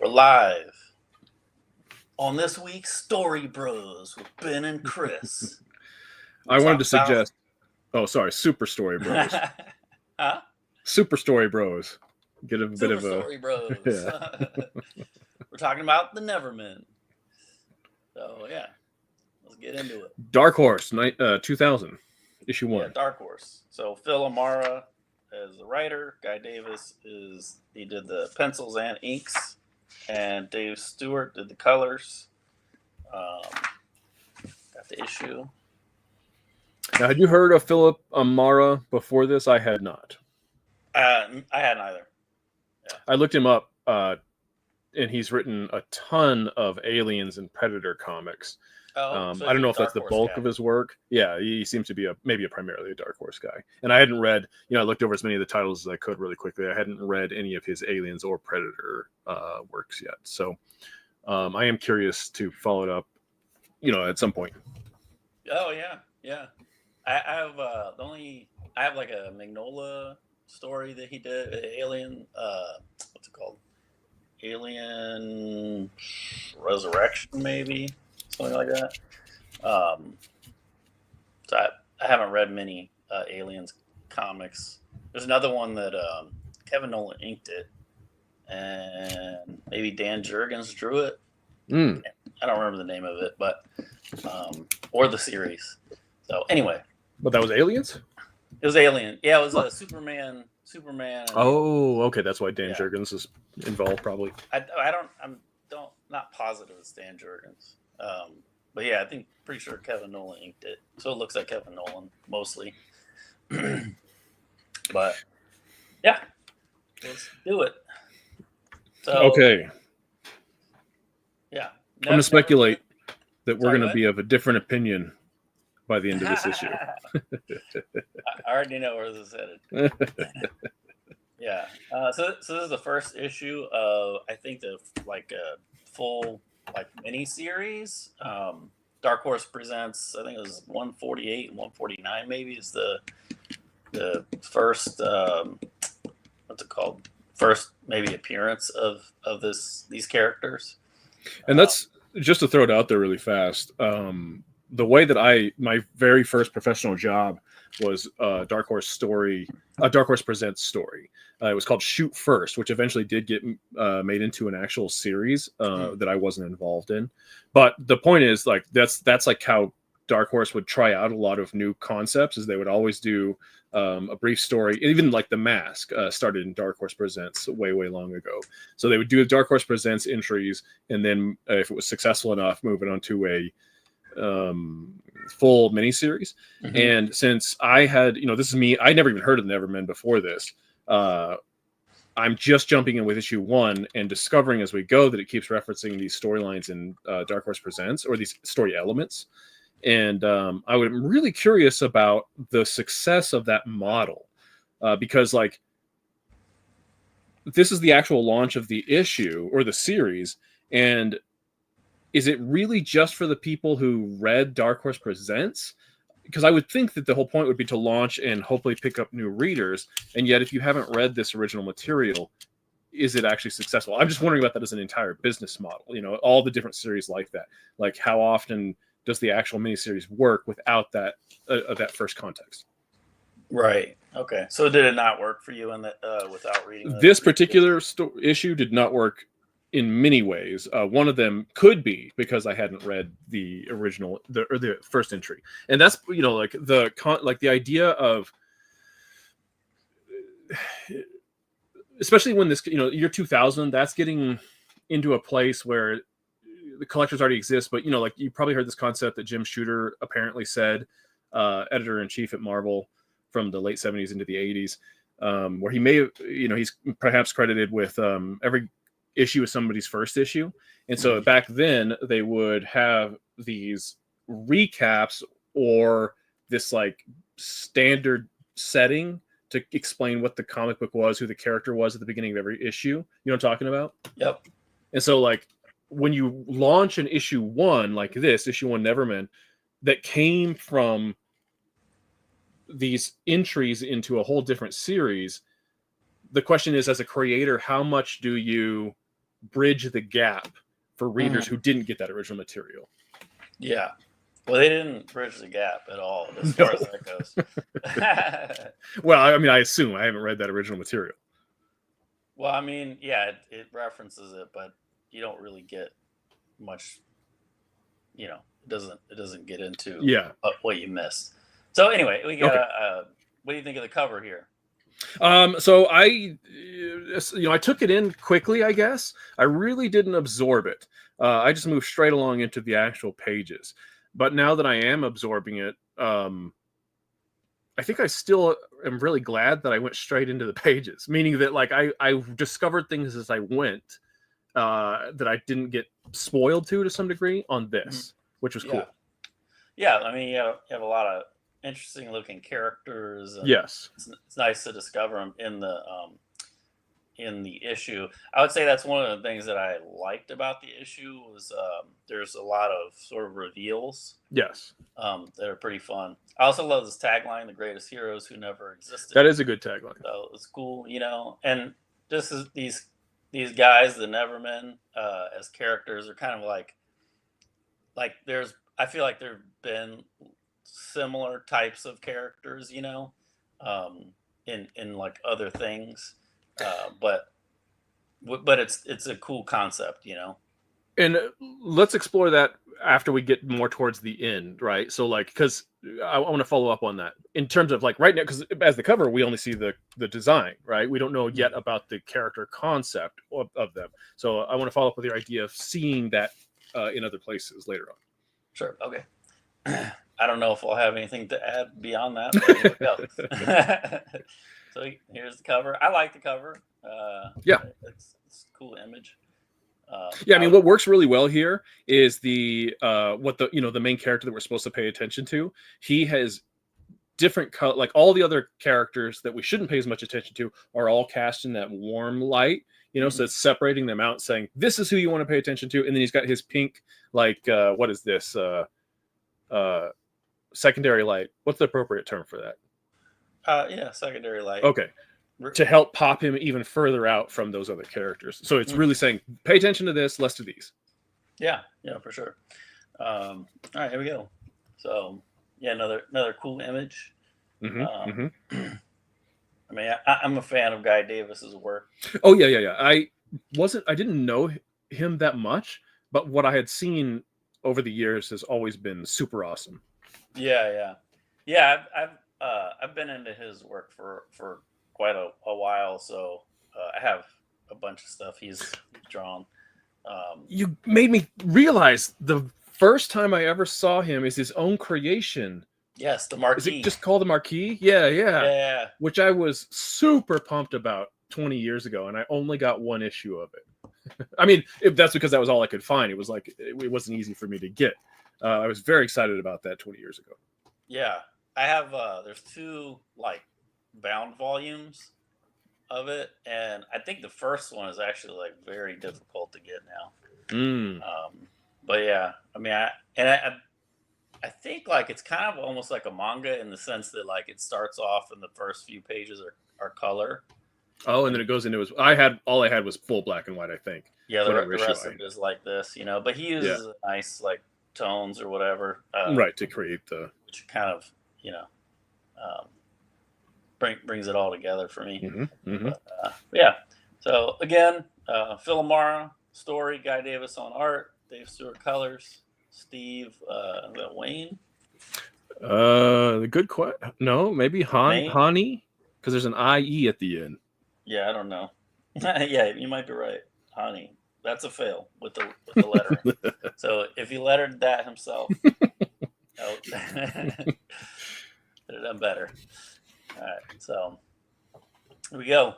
live on this week's Story Bros with Ben and Chris. I wanted to suggest. Oh, sorry, Super Story Bros. Huh? Super Story Bros. Get a Super bit of a. Story Bros. Yeah. We're talking about the Nevermen. So yeah, let's get into it. Dark Horse, 2000, issue 1. Yeah, Dark Horse. So Phil Amara is the writer. Guy Davis he did the pencils and inks, and Dave Stewart did the colors. Got the issue. Now, had you heard of Philip Amara before this? I had not. I hadn't either. Yeah. I looked him up, and he's written a ton of Aliens and Predator comics. So I don't know if that's the bulk of his work. Yeah, he seems to be maybe primarily a Dark Horse guy. And I hadn't read, I looked over as many of the titles as I could really quickly. I hadn't read any of his Aliens or Predator works yet. So I am curious to follow it up, at some point. Oh yeah. I have like a Magnolia story that he did, Alien, what's it called? Alien Resurrection, maybe? Something like that. So I haven't read many Aliens comics. There's another one that Kevin Nolan inked it, and maybe Dan Jurgens drew it. I don't remember the name of it, but or the series. So anyway. But that was Aliens? It was Alien. Yeah, it was a Superman. Oh, okay. That's why Dan Jurgens is involved, probably. I'm not positive it's Dan Jurgens. But yeah, pretty sure Kevin Nolan inked it. So it looks like Kevin Nolan mostly. But yeah, let's do it. So, okay. Yeah. I'm going to speculate that we're going to be of a different opinion by the end of this issue. I already know where this is headed. Yeah. So this is the first issue of, I think, the full mini series. Dark Horse presents, I think it was 148 and 149 maybe is the first what's it called? First maybe appearance of these characters. And that's just to throw it out there really fast. The way that my very first professional job was Dark Horse Presents story. It was called Shoot First, which eventually did get made into an actual series that I wasn't involved in. But the point is, that's like how Dark Horse would try out a lot of new concepts. Is they would always do a brief story. Even like The Mask started in Dark Horse Presents way long ago. So they would do Dark Horse Presents entries, and then if it was successful enough, move it on to a full miniseries. And since I had, this is me, I never even heard of the Nevermen before this. I'm just jumping in with issue 1 and discovering as we go that it keeps referencing these storylines in Dark Horse Presents, or these story elements. And I'm really curious about the success of that model, because this is the actual launch of the issue or the series, and is it really just for the people who read Dark Horse Presents? Because I would think that the whole point would be to launch and hopefully pick up new readers. And yet, if you haven't read this original material, is it actually successful? I'm just wondering about that as an entire business model. All the different series like that. Like, how often does the actual miniseries work without that first context? Right. Okay. So did it not work for you without reading this particular issue? Did not work in many ways. One of them could be because I hadn't read the original, the first entry, and that's the idea of, especially when this year 2000, that's getting into a place where the collectors already exist. But you probably heard this concept that Jim Shooter apparently said, editor-in-chief at Marvel from the late 70s into the 80s, where he may have, he's perhaps credited with every issue is somebody's first issue. And so back then they would have these recaps or this standard setting to explain what the comic book was, who the character was at the beginning of every issue. You know what I'm talking about? Yep. And so when you launch an issue 1 like this, issue 1 Nevermen, that came from these entries into a whole different series, the question is, as a creator, how much do you bridge the gap for readers who didn't get that original material. Yeah. Well, they didn't bridge the gap at all as far as that goes. Well, I mean, I assume I haven't read that original material. Well, I mean, yeah, it references it, but you don't really get much. You know, it doesn't get into what you missed. So anyway, we got. What do you think of the cover here? So I took it in quickly. I guess I really didn't absorb it. I just moved straight along into the actual pages. But now that I am absorbing it, I think I still am really glad that I went straight into the pages, meaning that like I discovered things as I went that I didn't get spoiled to some degree on this, which was cool. Yeah, I mean, you have a lot of interesting looking characters. And yes, it's nice to discover them in the issue. I would say that's one of the things that I liked about the issue was there's a lot of sort of reveals. Yes. That are pretty fun. I also love this tagline, "The greatest heroes who never existed." That is a good tagline. So it's cool, and just as these guys, the Nevermen, as characters are kind of like I feel like there've been similar types of characters, in like other things. But it's a cool concept, And let's explore that after we get more towards the end, right? So, like, because I want to follow up on that in terms of like right now, because as the cover, we only see the design, right? We don't know yet about the character concept of them. So, I want to follow up with your idea of seeing that in other places later on. Sure. Okay. I don't know if I'll have anything to add beyond that. But here we go. So here's the cover. I like the cover. It's a cool image. I mean, what works really well here is the main character that we're supposed to pay attention to. He has different color, like all the other characters that we shouldn't pay as much attention to are all cast in that warm light. So it's separating them out, saying this is who you want to pay attention to, and then he's got his pink, like what is this? Secondary light. What's the appropriate term for that? Secondary light. Okay. To help pop him even further out from those other characters. So it's really saying, pay attention to this, less to these. Yeah, for sure. All right, here we go. So, another cool image. I mean, I'm a fan of Guy Davis's work. Oh, yeah. I didn't know him that much, but what I had seen over the years has always been super awesome. Yeah. I've been into his work for quite a while, so I have a bunch of stuff he's drawn. You made me realize the first time I ever saw him is his own creation. Yes, the Marquee. Is it just called the Marquee? Yeah. Which I was super pumped about 20 years ago, and I only got one issue of it. I mean, that's because that was all I could find. It was like it wasn't easy for me to get. I was very excited about that 20 years ago. Yeah, I have. There's two like bound volumes of it, and I think the first one is actually like very difficult to get now. But yeah, I mean, I think like it's kind of almost like a manga in the sense that like it starts off and the first few pages are color. Oh, and then it goes into all I had was full black and white, I think. Yeah, the rest of it is like this, but he uses nice like tones or whatever, right, to create the which kind of brings it all together for me. But, yeah. So again, Phil Amara story, Guy Davis on art, Dave Stewart colors, Steve Wayne. The good question. No, maybe Hani, because there's an IE at the end. Yeah, I don't know. Yeah, you might be right. Hani. That's a fail with the lettering. So if he lettered that himself, could have done better. All right, so here we go.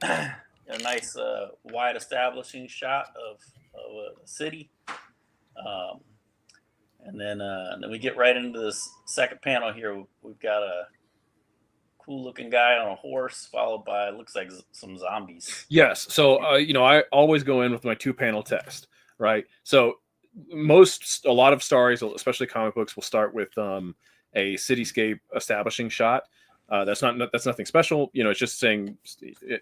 A nice wide establishing shot of a city, and then we get right into this second panel here. We've got a cool looking guy on a horse, followed by looks like some zombies. Yes. So I always go in with my 2-panel test, right? So a lot of stories, especially comic books, will start with a cityscape establishing shot. That's nothing special. It's just saying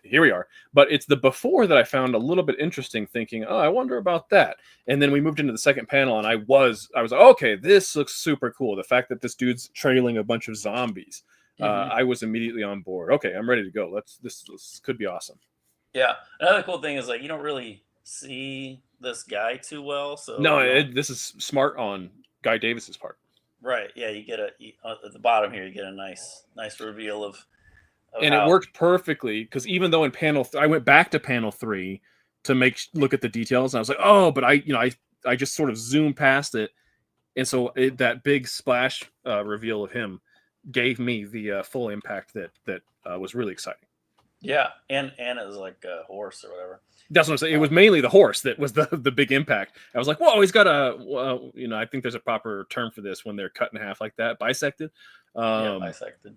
here we are. But it's the before that I found a little bit interesting, thinking, oh, I wonder about that. And then we moved into the second panel, and I was like, okay, this looks super cool. The fact that this dude's trailing a bunch of zombies, I was immediately on board. Okay, I'm ready to go. This could be awesome. Yeah. Another cool thing is like you don't really see this guy too well, so No, this is smart on Guy Davis's part. right. Yeah, you get at the bottom here, you get a nice reveal of And it worked perfectly because even though in I went back to panel 3 to look at the details, and I was like, oh, but I just sort of zoomed past it, and so that big splash reveal of him gave me the full impact that was really exciting. Yeah, and it was like a horse or whatever. That's what I'm saying. It was mainly the horse that was the big impact. I was like, whoa, he's got I think there's a proper term for this when they're cut in half like that, bisected. Bisected.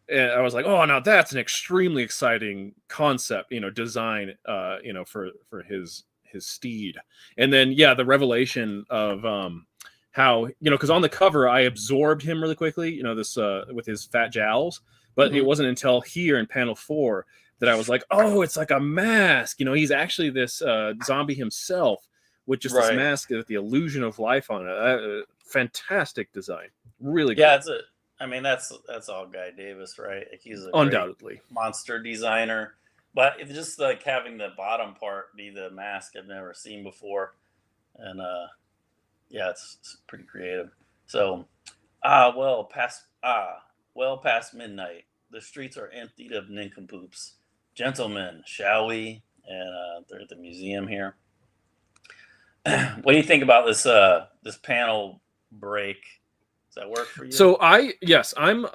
And I was like, oh, now that's an extremely exciting concept, design, for his steed. And then, the revelation of how, because on the cover, I absorbed him really quickly, this with his fat jowls. But it wasn't until here in panel 4 that I was like, oh, it's like a mask. He's actually this zombie himself with just this mask with the illusion of life on it. Fantastic design. Really cool. Yeah, that's all Guy Davis, right? Like he's undoubtedly monster designer. But it's just like having the bottom part be the mask I've never seen before. And it's pretty creative. So well past midnight, the streets are emptied of nincompoops. Gentlemen, shall we? And they're at the museum here. What do you think about this panel break? Does that work for you? So I'm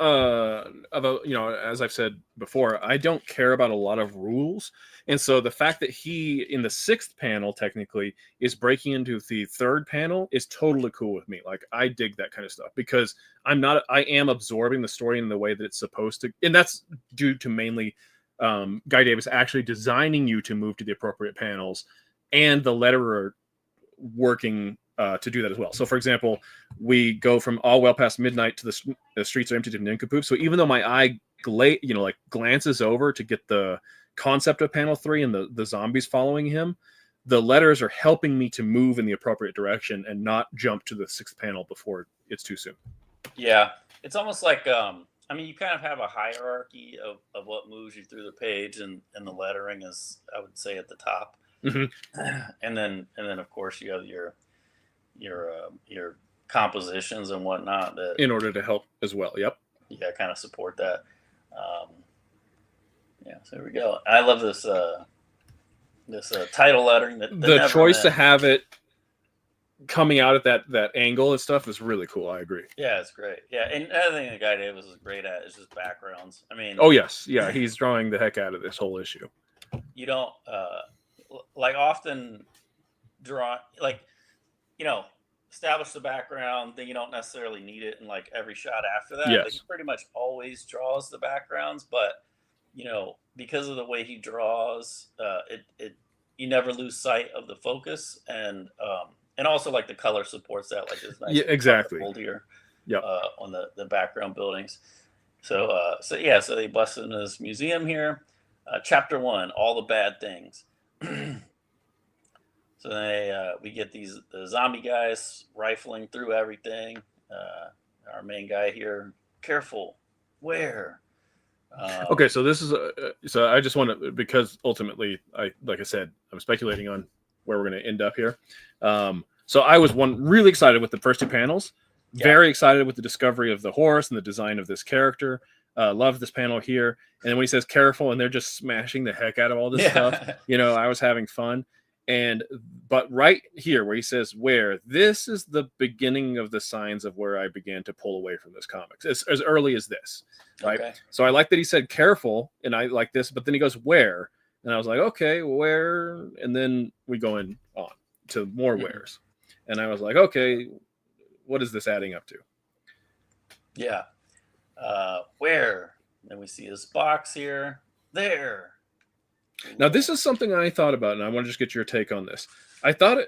as I've said before, I don't care about a lot of rules. And so the fact that he in the 6th panel technically is breaking into the 3rd panel is totally cool with me. Like I dig that kind of stuff because I am absorbing the story in the way that it's supposed to. And that's due to mainly Guy Davis actually designing you to move to the appropriate panels and the letterer working to do that as well. So, for example, we go from all well past midnight to the streets are empty of nincompoop. So even though my eye glances over to get the concept of panel 3 and the zombies following him, the letters are helping me to move in the appropriate direction and not jump to the 6th panel before it's too soon. Yeah, it's almost like you kind of have a hierarchy of what moves you through the page, and the lettering is, I would say, at the top. And then of course you have your compositions and whatnot that in order to help as well. Yep. Yeah, kind of support that. So here we go. I love this title lettering. The choice to have it coming out at that angle and stuff is really cool. I agree. Yeah, it's great. Yeah, and another thing that Guy Davis is great at is just backgrounds. Oh yes, yeah, he's drawing the heck out of this whole issue. You don't often draw establish the background, then you don't necessarily need it in like every shot after that. Yes. Like, he pretty much always draws the backgrounds, but because of the way he draws, you never lose sight of the focus, and also like the color supports that. Like this nice, exactly. Here, on the background buildings. So they bust into this museum here. Chapter 1, all the bad things. So we get the zombie guys rifling through everything. Our main guy here, careful, where? Okay, so this is so I just want to, because ultimately, like I said, I'm speculating on where we're going to end up here. So I was really excited with the first 2 panels. Yeah. Very excited with the discovery of the horse and the design of this character. Love this panel here. And then when he says careful and they're just smashing the heck out of all this stuff, I was having fun. But right here where he says where, this is the beginning of the signs of where I began to pull away from this comics as early as this. Right. Okay. So I like that he said careful, and I like this, but then he goes where, and I was like, okay, where? And then we go on to more wheres. And I was like, okay, what is this adding up to? Yeah. Where? Then we see this box here. There. Now, this is something I thought about, and I want to just get your take on this. I thought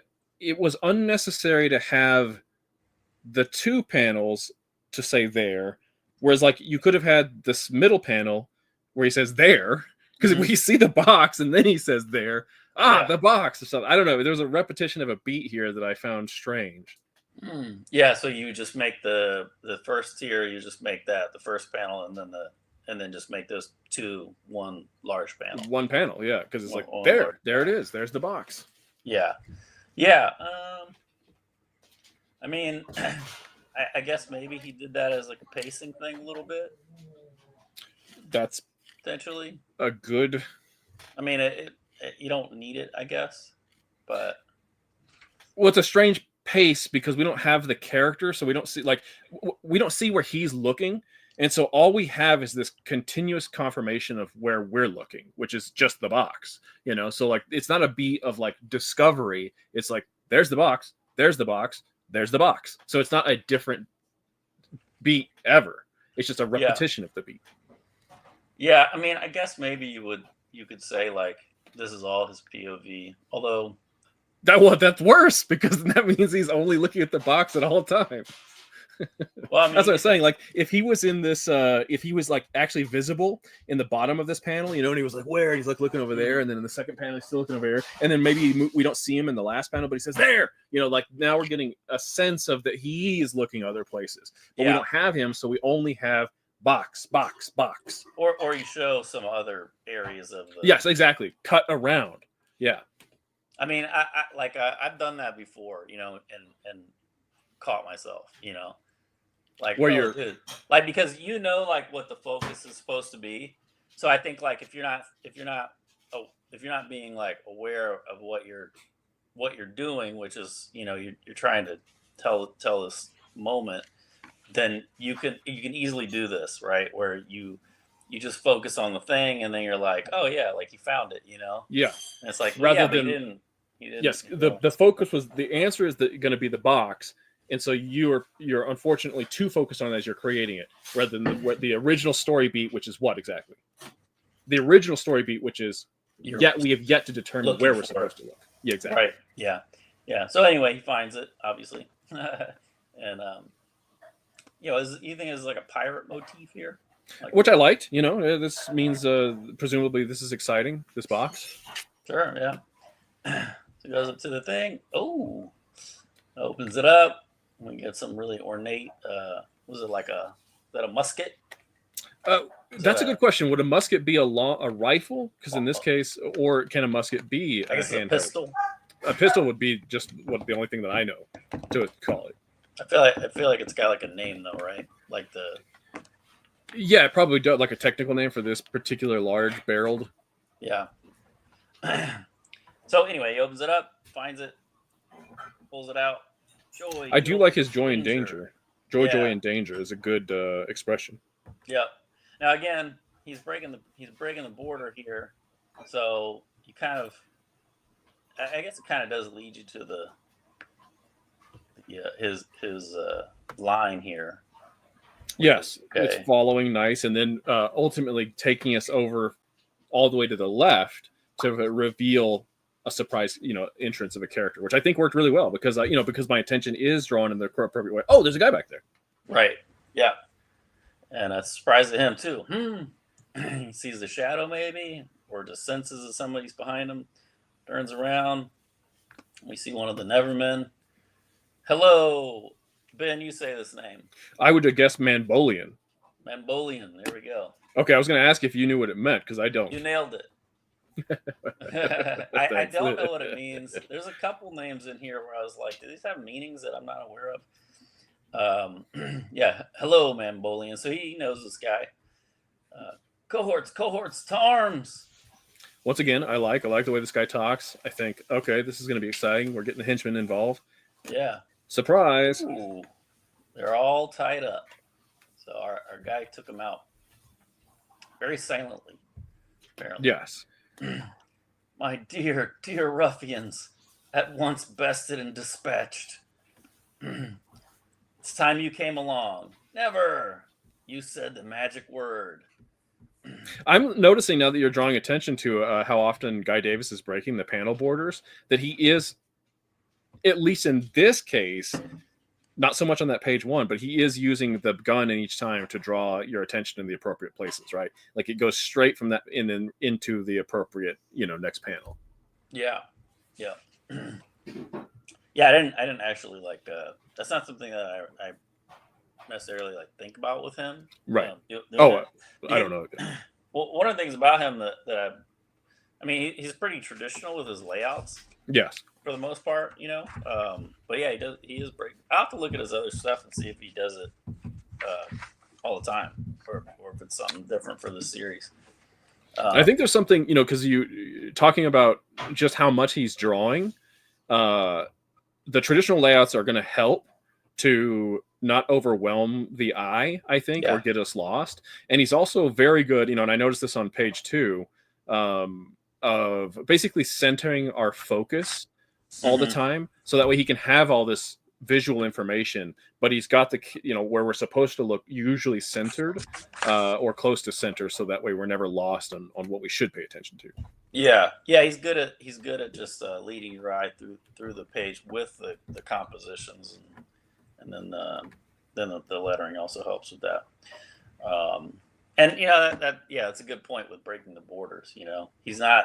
it was unnecessary to have the 2 panels to say there, Whereas like you could have had this middle panel where he says there, because we see the box and then he says there. The box or something. I don't know. There was a repetition of a beat here that I found strange. Yeah, so you just make the first tier, you just make that the first panel, and then just make those two one large panel. One panel, yeah, because it's there it is. There's the box. Yeah. I mean, I guess maybe he did that as like a pacing thing a little bit. That's potentially a good. I mean, you don't need it, I guess, but it's a strange pace because we don't have the character, so we don't see where he's looking, and so all we have is this continuous confirmation of where we're looking, which is just the box, so like it's not a beat of like discovery. It's like there's the box, there's the box, there's the box, so it's not a different beat ever. It's just a repetition of the beat. Yeah, I mean, I guess maybe you could say like this is all his POV, although that's worse because that means he's only looking at the box at all times. Well, I mean, that's what I'm saying. Like, if he was in this, if he was like actually visible in the bottom of this panel, and he was like, where? And he's like looking over there, and then in the second panel, he's still looking over here, and then maybe we don't see him in the last panel, but he says there. Like now we're getting a sense of that he is looking other places, but we don't have him, so we only have box. Or you show some other areas of the. Yes, exactly. Cut around. Yeah. I mean, I've done that before, and caught myself, like where you're like because like what the focus is supposed to be. So I think like if you're not being like aware of what you're doing, which is you're trying to tell this moment, then you can easily do this, right? Where you just focus on the thing, and then you're like, oh yeah, like you found it, Yeah. And it's like rather than he didn't. Yes, the focus was the answer is going to be the box, and so you're unfortunately too focused on it as you're creating it, rather than the original story beat, which is what exactly the original story beat, which is we have yet to determine where we're supposed to look. Yeah, exactly. Right. Yeah. So anyway, he finds it obviously, and you think it's like a pirate motif here, which I liked. This means presumably this is exciting. This box. Sure. Yeah. So he goes up to the thing. Oh, opens it up. We get some really ornate. Was it like is that a musket? That's a good question. Would a musket be a rifle? Because in this case, or can a musket be a pistol? A pistol would be just the only thing that I know to call it. I feel like it's got like a name though, right? Like the. Yeah, it probably does, like a technical name for this particular large barreled. Yeah. So anyway, he opens it up, finds it, pulls it out. Joy. I do like his joy and danger. Joy and danger is a good expression. Yeah. Now again, he's breaking the border here, so you kind of, I guess it kind of does lead you to his line here. Yes, It's following nice, and then ultimately taking us over all the way to the left to reveal a surprise, entrance of a character, which I think worked really well because because my attention is drawn in the appropriate way. Oh, there's a guy back there. Right. Yeah. And a surprise to him too. He sees the shadow maybe, or just senses that somebody's behind him. Turns around. We see one of the Nevermen. Hello, Ben. You say this name. I would have guessed Manbolian. Manbolian. There we go. Okay, I was going to ask if you knew what it meant because I don't. You nailed it. I don't know what it means. There's a couple names in here where I was like, do these have meanings that I'm not aware of? Yeah. Hello, Manbolian. So he knows this guy. Cohorts to arms. Once again, I like the way this guy talks. I think, okay, this is going to be exciting. We're getting the henchmen involved. Yeah. Surprise. Ooh, they're all tied up. So our guy took them out very silently, apparently. Yes. My dear ruffians, at once bested and dispatched. It's time you came along. Never. You said the magic word. I'm noticing now that you're drawing attention to how often Guy Davis is breaking the panel borders, that he is, at least in this case, not so much on that page 1, but he is using the gun in each time to draw your attention in the appropriate places, right? Like it goes straight from that and then into the appropriate, next panel. Yeah. Yeah, I didn't actually like. That's not something that I necessarily like think about with him. Right. I don't know. Well, one of the things about him that I mean, he's pretty traditional with his layouts. Yes. For the most part, but yeah, he is break. I'll have to look at his other stuff and see if he does it all the time, or if it's something different for the series. I think there's something, because you talking about just how much he's drawing. The traditional layouts are going to help to not overwhelm the eye, I think, or get us lost. And he's also very good, and I noticed this on page 2, of basically centering our focus all the time, so that way he can have all this visual information, but he's got the where we're supposed to look usually centered or close to center, so that way we're never lost on what we should pay attention to. Yeah, he's good at just leading your eye through the page with the compositions, and then the lettering also helps with that. And that's a good point with breaking the borders. He's not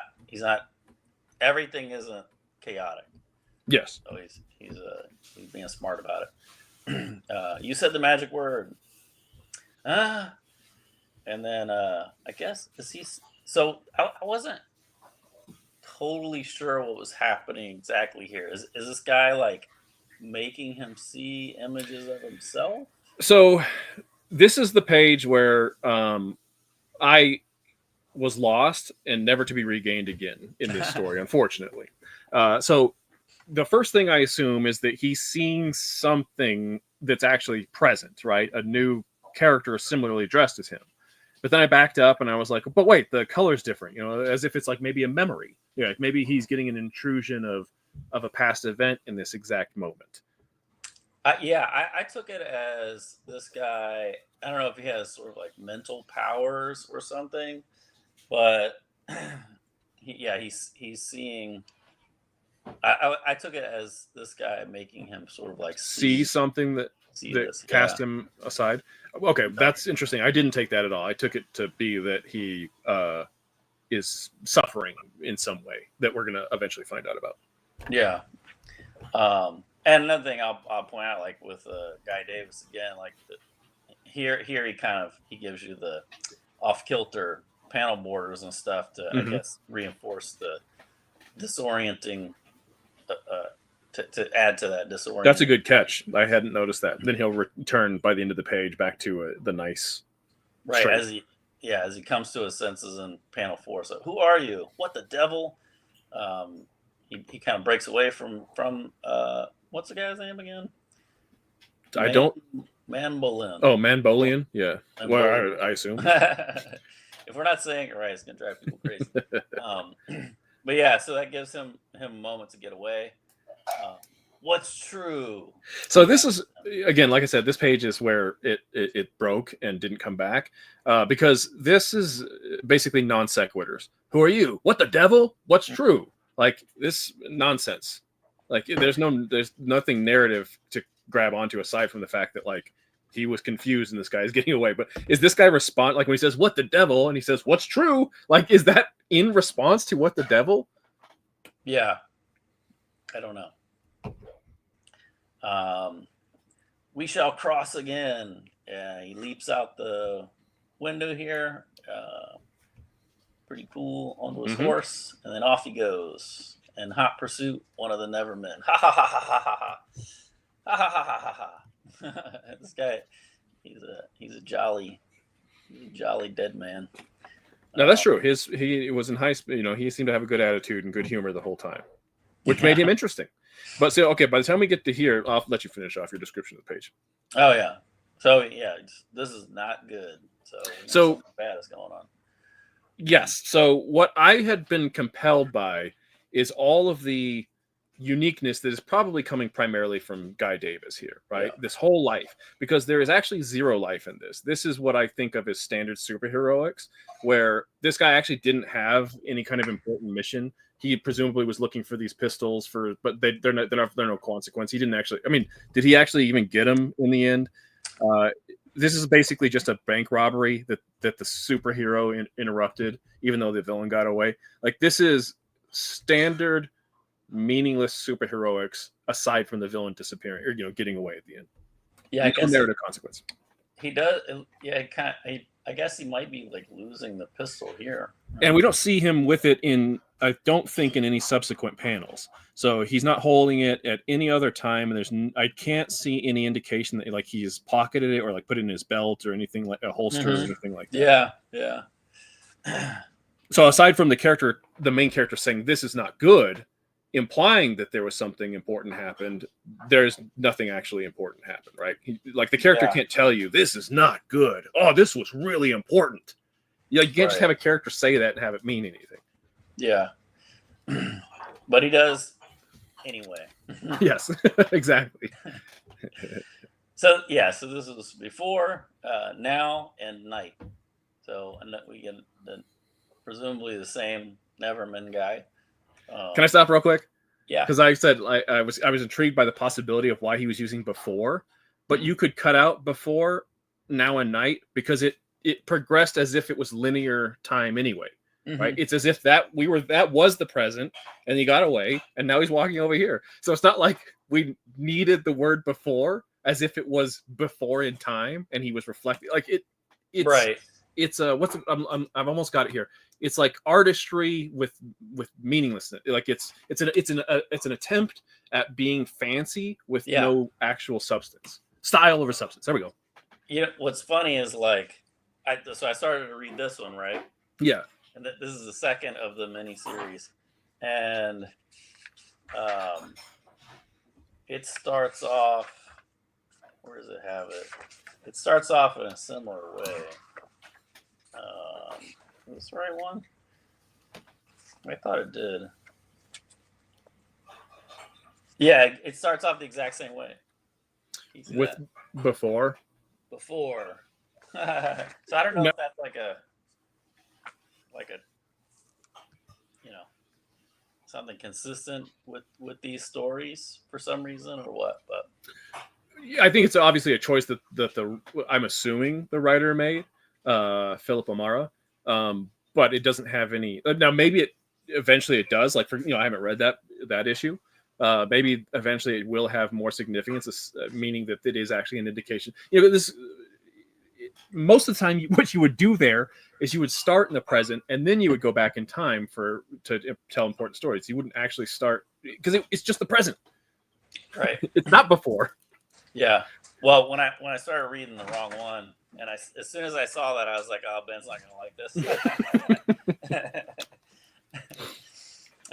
everything isn't chaotic. Yes. So he's being smart about it. You said the magic word. And then I guess so I wasn't totally sure what was happening exactly here. Is this guy like making him see images of himself? So this is the page where I was lost and never to be regained again in this story, unfortunately. So the first thing I assume is that he's seeing something that's actually present, right? A new character similarly dressed as him. But then I backed up and I was like, but wait, the color's different, as if it's like maybe a memory. Yeah, like maybe he's getting an intrusion of a past event in this exact moment. I took it as this guy, I don't know if he has sort of like mental powers or something, but he's seeing. I took it as this guy making him sort of like see something that cast him aside. Okay, that's interesting. I didn't take that at all. I took it to be that he is suffering in some way that we're going to eventually find out about. Yeah. And another thing I'll point out, like with Guy Davis again, like here he gives you the off kilter panel borders and stuff to I guess reinforce the disorienting. To add to that disorienting. That's a good catch. I hadn't noticed that. Then he'll return by the end of the page back to the nice. Right strength. As he comes to his senses in panel 4. So who are you? What the devil? He kind of breaks away from what's the guy's name again? Manbolian. Oh, Manbolian. Yeah. Manbolian. Well, I assume. If we're not saying it right, it's gonna drive people crazy. But yeah, so that gives him a moment to get away. What's true? So this is, again, like I said, this page is where it broke and didn't come back because this is basically non sequiturs. Who are you? What the devil? What's true? Like this nonsense. Like there's nothing narrative to grab onto aside from the fact that like he was confused and this guy is getting away. But is this guy respond like when he says what the devil and he says what's true? Like is that in response to what the devil? Yeah, I don't know. We shall cross again. He leaps out the window here. Pretty cool, onto his horse, and then off he goes. In hot pursuit, one of the Nevermen. Ha ha ha ha ha ha ha ha ha ha ha ha. This guy, he's a jolly dead man. No, that's true. He was in high speed. He seemed to have a good attitude and good humor the whole time, which made him interesting. But so, okay, by the time we get to here, I'll let you finish off your description of the page. Oh yeah. So yeah, this is not good. So bad is going on. Yes. So what I had been compelled by is all of the uniqueness that is probably coming primarily from Guy Davis here, right? Yeah. This whole life, because there is actually zero life in this. This is what I think of as standard superheroics, where this guy actually didn't have any kind of important mission he presumably was looking for these pistols but they're no consequence. He didn't actually. I mean, did he actually even get them in the end? This is basically just a bank robbery that the superhero interrupted, even though the villain got away. Like, this is standard meaningless superheroics aside from the villain disappearing or getting away at the end. Yeah, I guess narrative consequence. He does. Yeah, I guess he might be like losing the pistol here. And we don't see him with it I don't think in any subsequent panels. So he's not holding it at any other time. And I can't see any indication that like he's pocketed it or like put it in his belt or anything like a holster or anything like that. Yeah. So aside from the main character saying this is not good, implying that there was something important happened, there's nothing actually important happened, right? Like the character can't tell you this is not good. Oh, this was really important. You can't just have a character say that and have it mean anything. Yeah. But he does anyway. Yes, exactly. So this is before, now, and night. So and we get presumably the same Nevermen guy. Can I stop real quick? Yeah. Because I said I was intrigued by the possibility of why he was using before, but you could cut out before, now, and night because it progressed as if it was linear time anyway. Right? It's as if that was the present and he got away and now he's walking over here. So it's not like we needed the word before as if it was before in time and he was reflecting like it's right. It's I've almost got it here. It's like artistry with meaninglessness. Like it's an attempt at being fancy with no actual substance. Style over substance. There we go. You know what's funny is like I started to read this one, right? Yeah. And this is the second of the miniseries, and it starts off. Where does it have it? It starts off in a similar way. Is this the right one? I thought it did. Yeah, it starts off the exact same way. With before. Before. So I don't know if that's like a something consistent with these stories for some reason or what, but I think it's obviously a choice that I'm assuming the writer made, Philip O'Mara, but it doesn't have any. Now maybe eventually it does. Like I haven't read that issue. Maybe eventually it will have more significance, meaning that it is actually an indication. This most of the time, what you would do there is you would start in the present and then you would go back in time to tell important stories. You wouldn't actually start because it's just the present, right? It's not before. Yeah. Well, when I started reading the wrong one, and as soon as I saw that, I was like, "Oh, Ben's not gonna like this."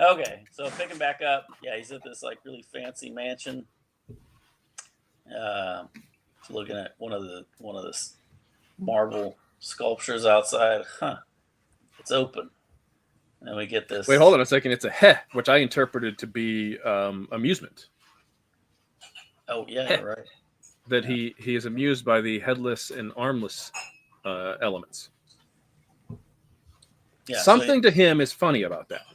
Okay, so picking back up, he's at this like really fancy mansion. Looking at one of the marble sculptures outside. It's open, and we get this. Wait, hold on a second. It's a heh, which I interpreted to be amusement. Oh yeah, right. That he is amused by the headless and armless elements. Yeah, something to him is funny about that.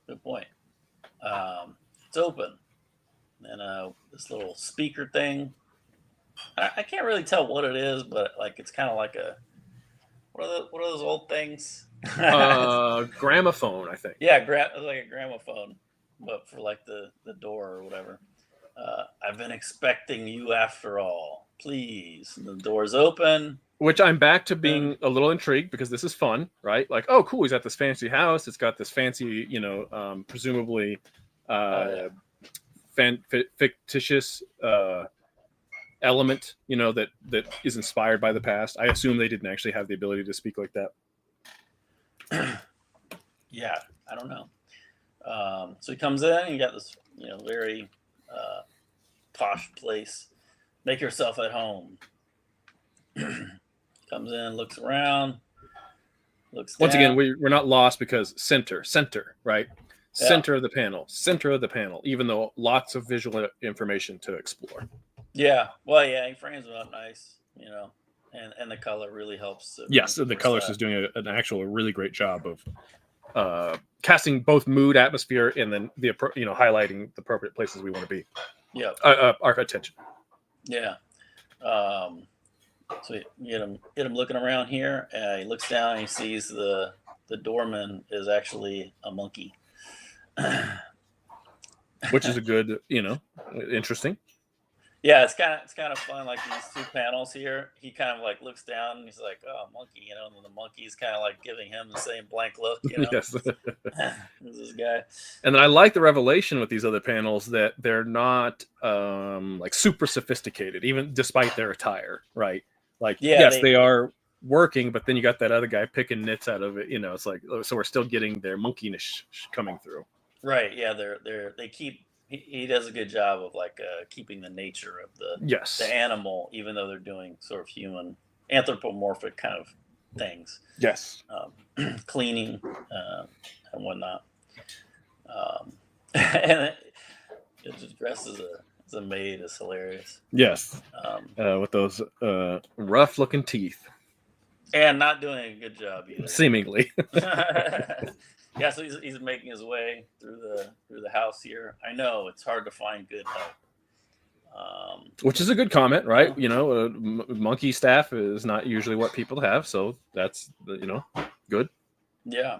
Good point. It's open, and this little speaker thing. I can't really tell what it is, but like it's kind of like what are those old things? Gramophone, I think. Yeah, like a gramophone, but for like the door or whatever. I've been expecting you after all. Please. And the door's open. Which I'm back to being a little intrigued because this is fun, right? Like, oh, cool. He's at this fancy house. It's got this fancy, presumably fictitious element, that is inspired by the past. I assume they didn't actually have the ability to speak like that. Yeah, I don't know. So he comes in and you got this, very posh place. Make yourself at home. Comes in, looks around, looks down. Once again, we're not lost because center, right? Yeah. Center of the panel, even though lots of visual information to explore. Yeah. Well, he frames it up nice, and the color really helps. Yes, the colorist is doing a really great job of casting both mood, atmosphere, and then highlighting the appropriate places we want to be. Yeah. Our attention. Yeah. So you get him looking around here. He looks down and he sees the doorman is actually a monkey. Which is a good, interesting. Yeah, it's kind of fun. Like these two panels here, he kind of like looks down and he's like, "Oh, monkey," and the monkey's kind of like giving him the same blank look, Yes. This guy. And then I like the revelation with these other panels that they're not like super sophisticated, even despite their attire, right? Like, yes, they are working, but then you got that other guy picking nits out of it. It's like, so we're still getting their monkeyness coming through. Right. Yeah. They keep. He does a good job of like keeping the nature of the animal, even though they're doing sort of human, anthropomorphic kind of things. Yes. Cleaning and whatnot. And it just dresses as a maid is hilarious. Yes. With those rough looking teeth. And not doing a good job either. Seemingly. Yeah, so he's making his way through the house here. I know it's hard to find good help. Which is a good comment, right? Monkey staff is not usually what people have, so that's good. Yeah,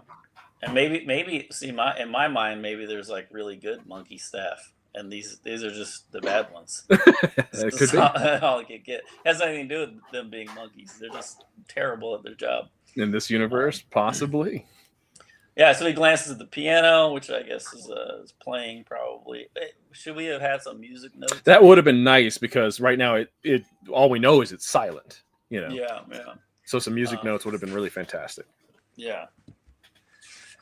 and maybe see in my mind maybe there's like really good monkey staff, and these are just the bad ones. It could be. All it could get has nothing to do with them being monkeys. They're just terrible at their job. In this universe, possibly. Yeah, so he glances at the piano, which I guess is playing probably. Should we have had some music notes? That would have been nice because right now it all we know is it's silent. Yeah. So some music notes would have been really fantastic. Yeah.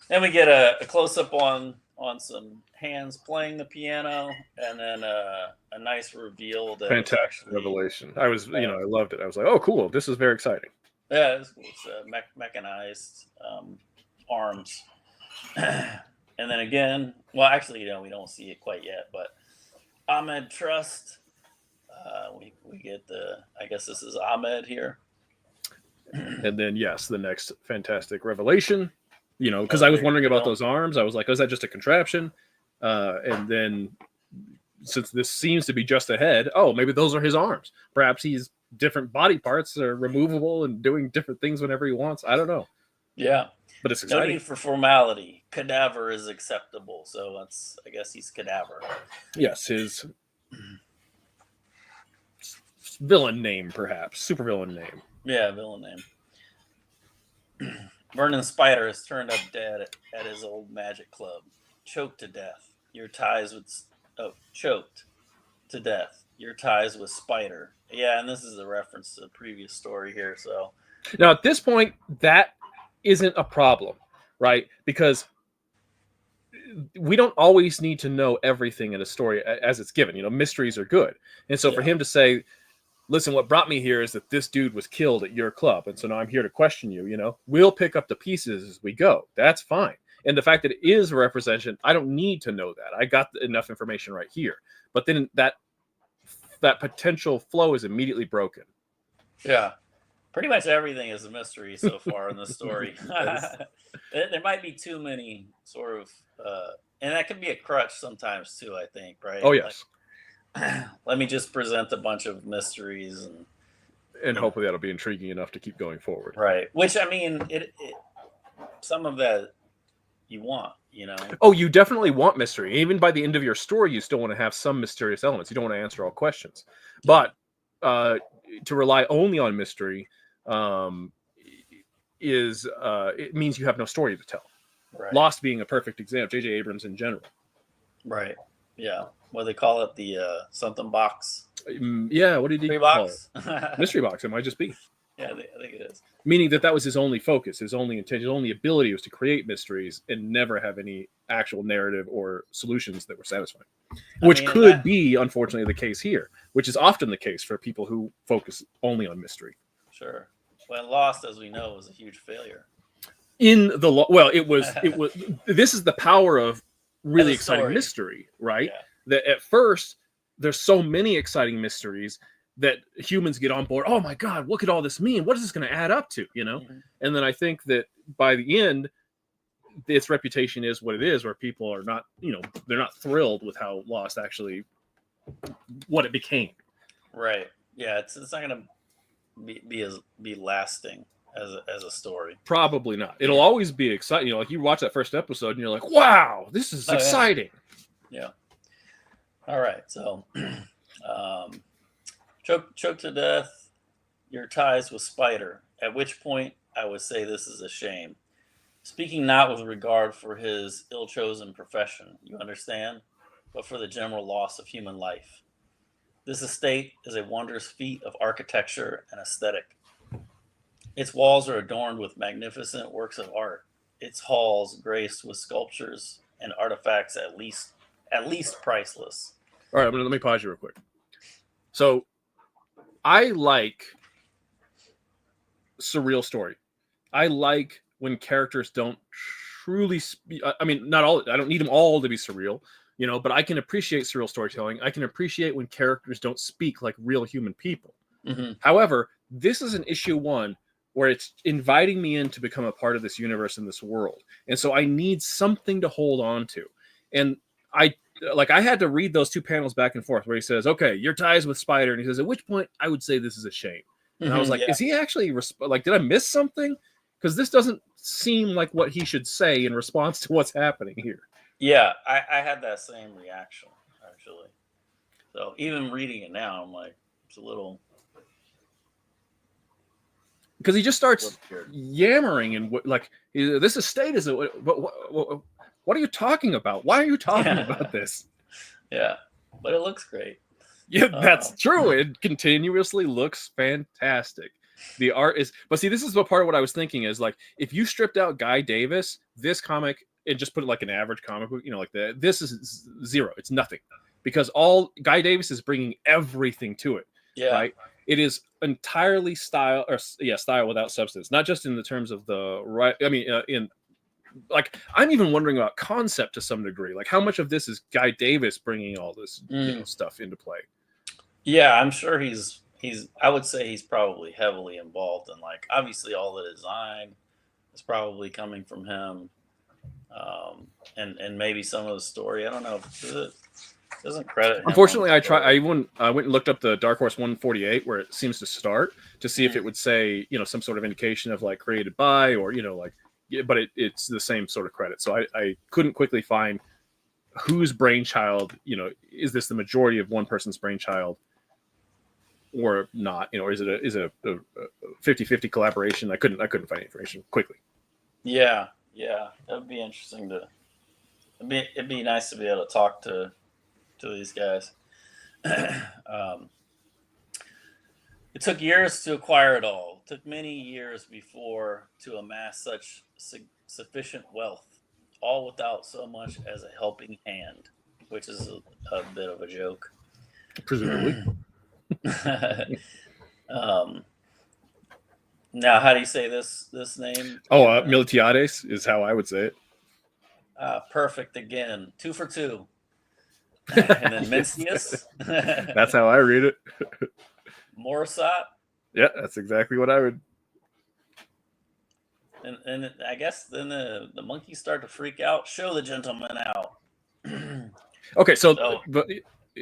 Then we get a close up on some hands playing the piano, and then a nice reveal that fantastic revelation. I was I loved it. I was like, oh cool, this is very exciting. Yeah, it's mechanized. Arms. And then again, well, actually, we don't see it quite yet, but Ahmed Trust. We get I guess this is Ahmed here. And then, yes, the next fantastic revelation, because I was wondering about those arms. I was like, is that just a contraption? And then, since this seems to be just a head, maybe those are his arms. Perhaps he's different body parts are removable and doing different things whenever he wants. I don't know. Yeah. But it's exciting. No need for formality. Cadaver is acceptable. So I guess he's Cadaver. Yes, his villain name, perhaps. Super villain name. Yeah, villain name. Vernon Spider has turned up dead at his old magic club. Choked to death. Choked to death. Your ties with Spider. Yeah, and this is a reference to the previous story here. So now at this point, that isn't a problem, right? Because we don't always need to know everything in a story as it's given. Mysteries are good. And so for him to say, listen, what brought me here is that this dude was killed at your club. And so now I'm here to question you, we'll pick up the pieces as we go. That's fine. And the fact that it is a representation, I don't need to know that. I got enough information right here. But then that potential flow is immediately broken. Yeah. Pretty much everything is a mystery so far in the story. There might be too many sort of, and that can be a crutch sometimes too, I think, right? Oh, yes. Like, let me just present a bunch of mysteries. And hopefully that'll be intriguing enough to keep going forward. Right. Which, I mean, some of that you want, Oh, you definitely want mystery. Even by the end of your story, you still want to have some mysterious elements. You don't want to answer all questions. But to rely only on mystery it means you have no story to tell. Right. Lost being a perfect example. J.J. Abrams in general. Right. Yeah. What do they call it? The something box. Yeah. What did he call it? Mystery box. It might just be. Yeah, I think it is. Meaning that was his only focus, his only intention, his only ability was to create mysteries and never have any actual narrative or solutions that were satisfying. Which could be, unfortunately, the case here, which is often the case for people who focus only on mystery. Sure. Well, Lost, as we know, was a huge failure. It was. This is the power of really exciting mystery, right? Yeah. That at first there's so many exciting mysteries that humans get on board. Oh my God, what could all this mean? What is this going to add up to? Mm-hmm. And then I think that by the end, its reputation is what it is, where people are not, they're not thrilled with how Lost actually, what it became. Right. Yeah. It's not gonna be lasting as a story. Probably not. It'll always be exciting. Like you watch that first episode and you're like, wow, this is exciting. Yeah. All right. So, choke to death, your ties with Spider, at which point I would say this is a shame. Speaking not with regard for his ill-chosen profession, you understand, but for the general loss of human life. This estate is a wondrous feat of architecture and aesthetic. Its walls are adorned with magnificent works of art, its halls graced with sculptures and artifacts at least priceless. All right, let me pause you real quick. So, I like surreal story. I like when characters don't truly speak. I mean, not all. I don't need them all to be surreal, but I can appreciate surreal storytelling. I can appreciate when characters don't speak like real human people. Mm-hmm. However, this is an issue 1 where it's inviting me in to become a part of this universe and this world, and so I need something to hold on to. And I had to read those 2 panels back and forth where he says, "Okay, your ties with Spider," and he says, "At which point I would say this is a shame." And I was like, "Is he actually did I miss something? Because this doesn't seem like what he should say in response to what's happening here." Yeah, I had that same reaction actually. So even reading it now, I'm like, it's a little. Because he just starts yammering and like, this estate is. What are you talking about? Why are you talking about this? Yeah, but it looks great. Yeah, that's true. It continuously looks fantastic. The art is, but see, this is the part of what I was thinking is like, if you stripped out Guy Davis, this comic, and just put it like an average comic book, like that, this is 0. It's nothing, because all Guy Davis is bringing everything to it. Yeah. Right. It is entirely style without substance, not just in the terms of the right. I mean, in like, I'm even wondering about concept to some degree. Like, how much of this is Guy Davis bringing all this stuff into play? Yeah, I'm sure he's. I would say he's probably heavily involved in, like, obviously all the design is probably coming from him, and maybe some of the story. I don't know. It doesn't credit him. Unfortunately, I went and looked up the Dark Horse 148 where it seems to start to see if it would say some sort of indication of like created by or but it's the same sort of credit. So I couldn't quickly find whose brainchild. Is this the majority of one person's brainchild or not? Is it a 50-50 collaboration? I couldn't find information quickly. Yeah, that'd be interesting to. It'd be nice to be able to talk to these guys. It took years to acquire it all. It took many years before to amass such sufficient wealth, all without so much as a helping hand, which is a bit of a joke. Presumably. Now, how do you say this name? Miltiades is how I would say it. Perfect again. 2 for 2. And then Mencius. That's how I read it. Morisot. Yeah, that's exactly what I would. And I guess then the monkeys start to freak out. Show the gentleman out. Okay, but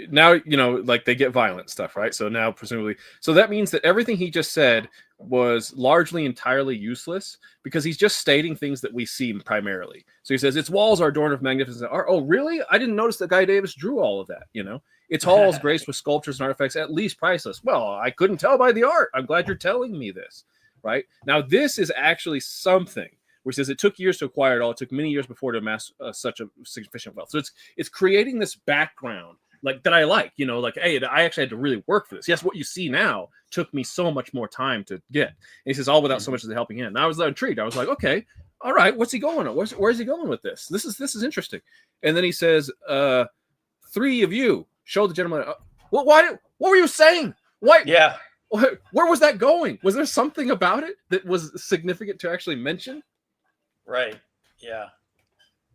now like they get violent stuff, right? So now presumably, so that means that everything he just said was largely entirely useless because he's just stating things that we see primarily. So he says its walls are adorned with magnificent art. Oh, really? I didn't notice that Guy Davis drew all of that. Its halls graced with sculptures and artifacts at least priceless. Well, I couldn't tell by the art. I'm glad you're telling me this. Right now, this is actually something where he says it took years to acquire it all. It took many years before to amass such a sufficient wealth. So it's creating this background like that I like, like, hey, I actually had to really work for this. Yes, what you see now took me so much more time to get. And he says all without so much as a helping hand. And I was intrigued. I was like, okay, all right, what's he going on? Where's he going with this? This is interesting. And then he says, 3 of you show the gentleman. What were you saying? What? Yeah. Where was that going? Was there something about it that was significant to actually mention? Right. Yeah.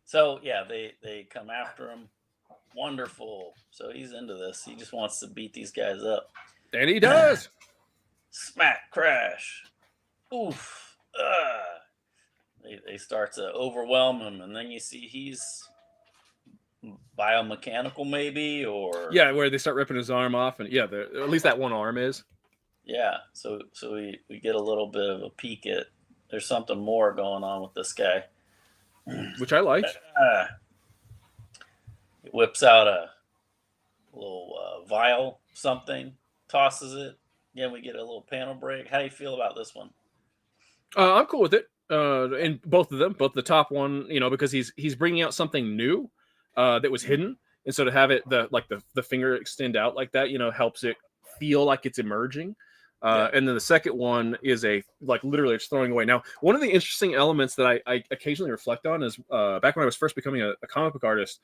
So yeah, they come after him. Wonderful. So he's into this. He just wants to beat these guys up. And he does. Smack, crash. Oof. they start to overwhelm him, and then you see he's biomechanical, maybe, or Yeah, where they start ripping his arm off, and yeah, at least that one arm is, yeah. So we get a little bit of a peek at there's something more going on with this guy. which I liked. He whips out a little vial, something, tosses it. Yeah, we get a little panel break. How do you feel about this one? I'm cool with it. And both of them, both the top one, because he's bringing out something new that was hidden, and so to have it the finger extend out like that, helps it feel like it's emerging. Yeah. And then the second one is literally it's throwing away. Now, one of the interesting elements that I occasionally reflect on is back when I was first becoming a comic book artist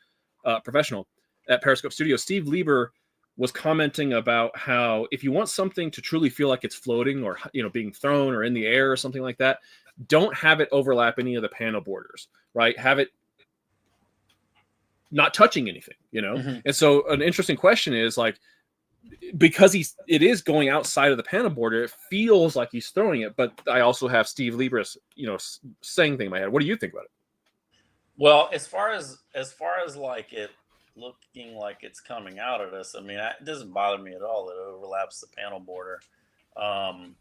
professional at Periscope Studios, Steve Lieber was commenting about how if you want something to truly feel like it's floating or being thrown or in the air or something like that, don't have it overlap any of the panel borders, right? Have it not touching anything, Mm-hmm. And so an interesting question is because it is going outside of the panel border, it feels like he's throwing it. But I also have Steve Lieber's saying thing in my head. What do you think about it? Well, as far as like it looking like it's coming out at us, I mean, it doesn't bother me at all that it overlaps the panel border. Um,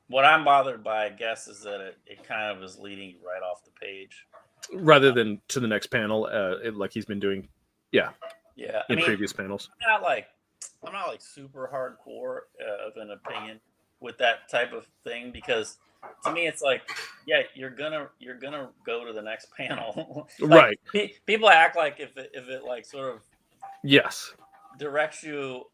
what I'm bothered by, I guess, is that it kind of is leading you right off the page rather than to the next panel, like he's been doing. Yeah. In previous panels. I'm not like super hardcore of an opinion with that type of thing, because to me it's like, yeah, you're gonna go to the next panel. Right. People act like if it like sort of yes directs you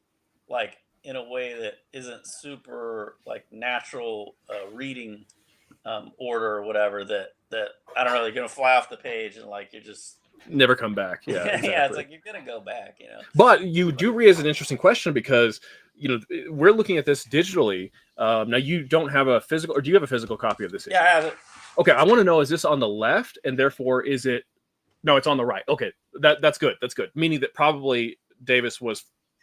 like in a way that isn't super like natural reading order or whatever, that I don't know, you're gonna fly off the page and like you're just never come back. Yeah, exactly. Yeah, it's like you're gonna go back, But you do raise an interesting question, because we're looking at this digitally. Now you don't have a physical, or do you have a physical copy of this issue? Yeah, I have it. Okay, I want to know, is this on the left, and therefore is it? No, it's on the right. Okay, that's good. That's good. Meaning that probably Davis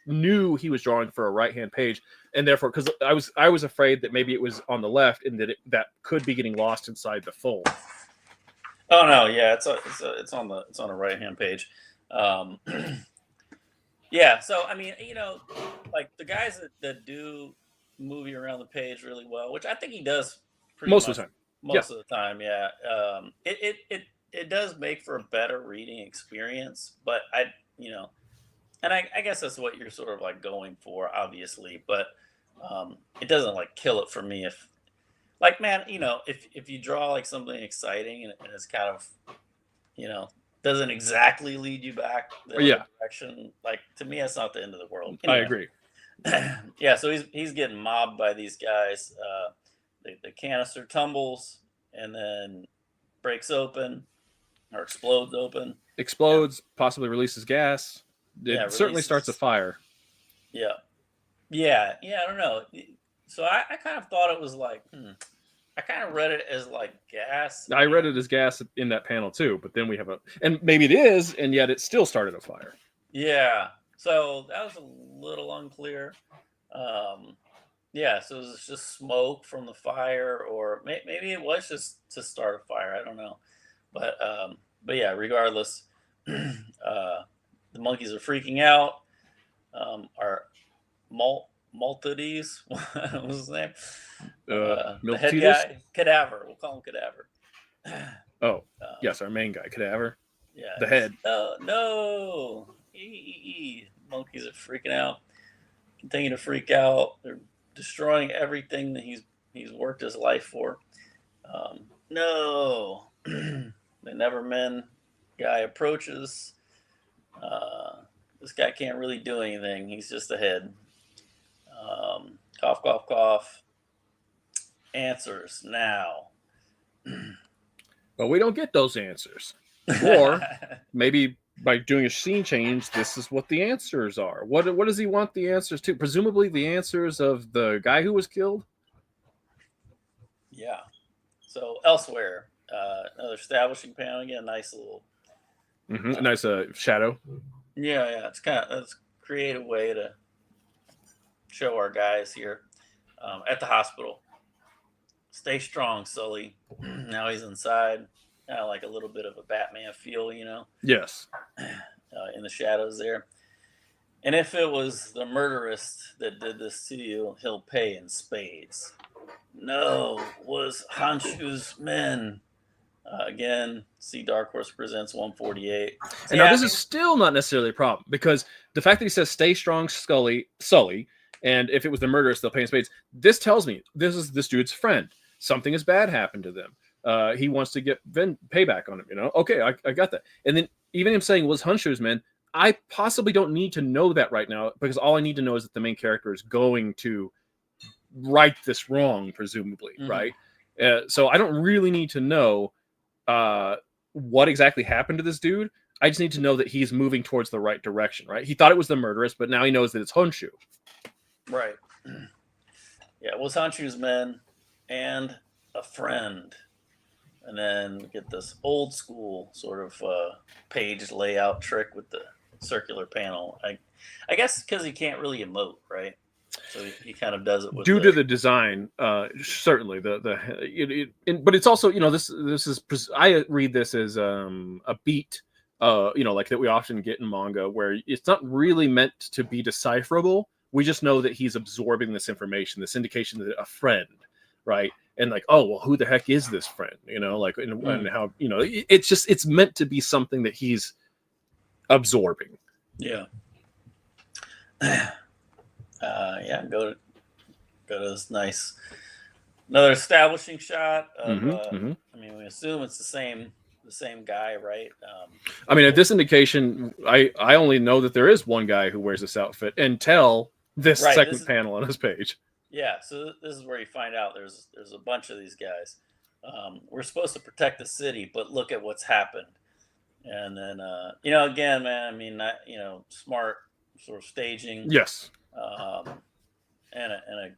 knew he was drawing for a right-hand page, and therefore, because I was afraid that maybe it was on the left, and that could be getting lost inside the fold. Oh no, yeah, it's on the right hand page. Yeah, so I mean, like the guys that do movie around the page really well, which I think he does pretty Most much of the time. most of the time. Yeah, it does make for a better reading experience, but and I guess that's what you're sort of like going for, obviously, but it doesn't like kill it for me if. Like, man, if you draw like something exciting and it's kind of, doesn't exactly lead you back the other direction, like to me, that's not the end of the world. Anyway. I agree. Yeah, so he's getting mobbed by these guys. The canister tumbles and then breaks open or explodes open. Explodes, possibly releases gas. It certainly starts a fire. Yeah. I don't know. So I kind of thought it was like, I kind of read it as like gas. I read it as gas in that panel too, but then we have and maybe it is, and yet it still started a fire. Yeah. So that was a little unclear. Yeah, so it was just smoke from the fire, or maybe it was just to start a fire. I don't know. But yeah, regardless, the monkeys are freaking out. Our Maltese, what was his name? The head guy, Cadaver. We'll call him Cadaver. Oh, yes, our main guy, Cadaver. Yeah, the head. No. Monkeys are freaking out. Continue to freak out. They're destroying everything that he's worked his life for. No. The Nevermen guy approaches. This guy can't really do anything. He's just a head. Cough, cough, cough. Answers now. But we don't get those answers. Or maybe by doing a scene change, this is what the answers are. What does he want the answers to? Presumably the answers of the guy who was killed? Yeah. So elsewhere, another establishing panel again. Nice little, a nice shadow. Yeah. It's a creative way to show our guys here at the hospital. Stay strong, Sully. Now he's inside. Kind of like a little bit of a Batman feel, Yes. in the shadows there. And if it was the murderess that did this to you, he'll pay in spades. No, was Hanshu's men. Again, see Dark Horse Presents 148. So, And now this is still not necessarily a problem, because the fact that he says "Stay strong, Sully," and if it was the murderess, they'll pay in spades. This tells me this is this dude's friend. Something has bad happened to them. He wants to get payback on him. Okay, I got that. And then even him saying was Hanshu's men, I possibly don't need to know that right now, because all I need to know is that the main character is going to right this wrong, presumably, right? So I don't really need to know what exactly happened to this dude. I just need to know that he's moving towards the right direction, right? He thought it was the murderess, but now he knows that it's Honshu. Right. Yeah, it was Hanshu's men and a friend. And then we get this old school sort of page layout trick with the circular panel. I guess because he can't really emote, right? So he kind of does it with due to the design, certainly but it's also this is, I read this as a beat, like that we often get in manga, where it's not really meant to be decipherable. We just know that he's absorbing this information, this indication that a friend, right? And like, oh well, who the heck is this friend? And how it's meant to be something that he's absorbing. Yeah. Yeah, go to this nice another establishing shot of I mean, we assume it's the same guy, right? I mean, at this indication, I only know that there is one guy who wears this outfit until this second panel on his page. Yeah, so this is where you find out there's a bunch of these guys. We're supposed to protect the city, but look at what's happened. And then again, man, I mean, smart sort of staging. Yes. And a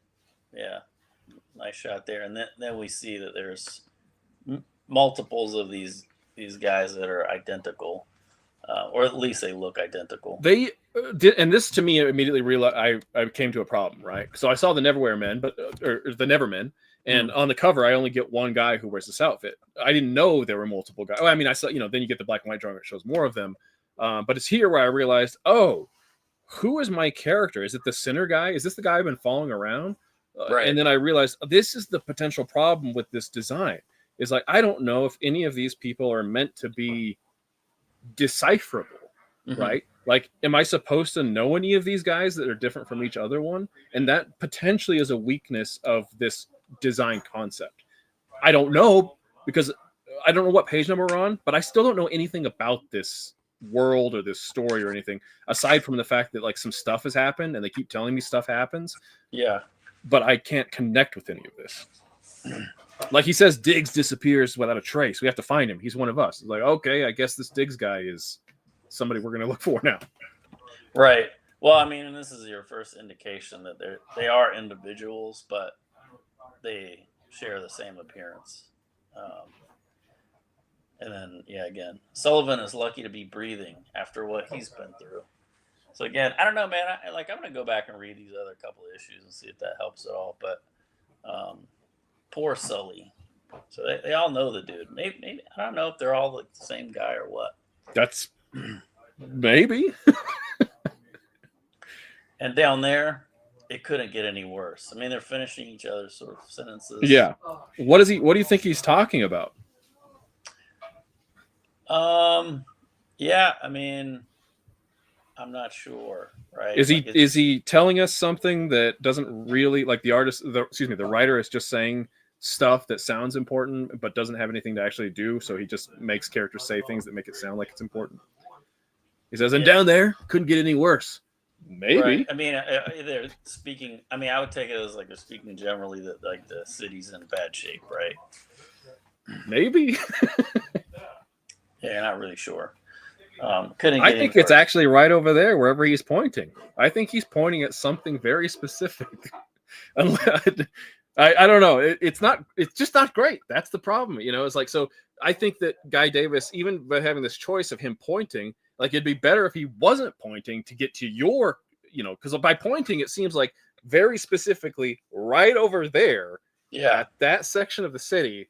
nice shot there, and then we see that there's multiples of these guys that are identical, or at least they look identical. They did, and this to me immediately realized I came to a problem, right? So I saw the Nevermen, or the Nevermen, and on the cover I only get one guy who wears this outfit. I didn't know there were multiple guys. I mean, I saw then you get the black and white drawing that shows more of them, but it's here where I realized, oh, who is my character? Is it the Sinner guy? Is this the guy I've been following around? Right. And then I realized this is the potential problem with this design. Is like, I don't know if any of these people are meant to be decipherable, right? Like, am I supposed to know any of these guys that are different from each other one? And that potentially is a weakness of this design concept. I don't know, because I don't know what page number we're on, but I still don't know anything about this world or this story or anything, aside from the fact that like some stuff has happened and they keep telling me stuff happens. Yeah. But I can't connect with any of this. Like he says, Diggs disappears without a trace. We have to find him. He's one of us. It's like, okay, I guess this Diggs guy is somebody we're going to look for now. Right. Well, I mean, and this is your first indication that they are individuals, but they share the same appearance. And then, again, Sullivan is lucky to be breathing after what he's been through. So again, I don't know, man. I'm going to go back and read these other couple of issues and see if that helps at all. But poor Sully. So they all know the dude. Maybe I don't know if they're all like the same guy or what. That's maybe. And down there, it couldn't get any worse. I mean, they're finishing each other's sort of sentences. Yeah. What do you think he's talking about? Yeah, I mean, I'm not sure, right? Is he telling us something that doesn't really, like, the writer is just saying stuff that sounds important but doesn't have anything to actually do, so he just makes characters say things that make it sound like it's important. He says, and down there couldn't get any worse. Maybe. Right. I mean, they're speaking. I mean, I would take it as like they're speaking generally that like the city's in bad shape, right? Maybe. Yeah, not really sure. I think it's actually right over there, wherever he's pointing. I think he's pointing at something very specific. I don't know. It's just not great. That's the problem. It's like, so I think that Guy Davis, even by having this choice of him pointing, like, it'd be better if he wasn't pointing to get to your, because by pointing, it seems like very specifically right over there at that section of the city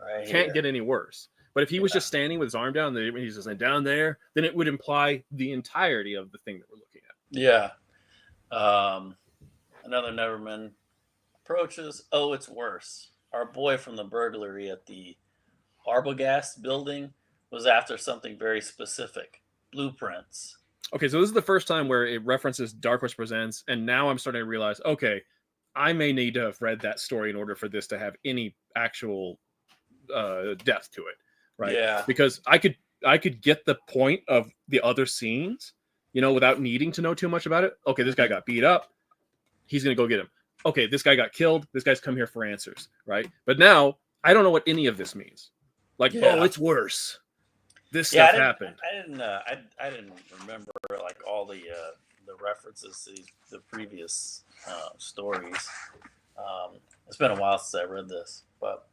right can't here. get any worse. But if he was just standing with his arm down, he's just like down there, then it would imply the entirety of the thing that we're looking at. Yeah. Another Neverman approaches. Oh, it's worse. Our boy from the burglary at the Arbogast building was after something very specific. Blueprints. Okay, so this is the first time where it references Dark Horse Presents, and now I'm starting to realize, okay, I may need to have read that story in order for this to have any actual depth to it, right? Yeah. Because I could get the point of the other scenes, without needing to know too much about it. Okay, this guy got beat up. He's going to go get him. Okay, this guy got killed. This guy's come here for answers, right? But now I don't know what any of this means. Like, oh, it's worse. This stuff happened. I didn't remember like all the references to the previous stories. It's been a while since I read this, but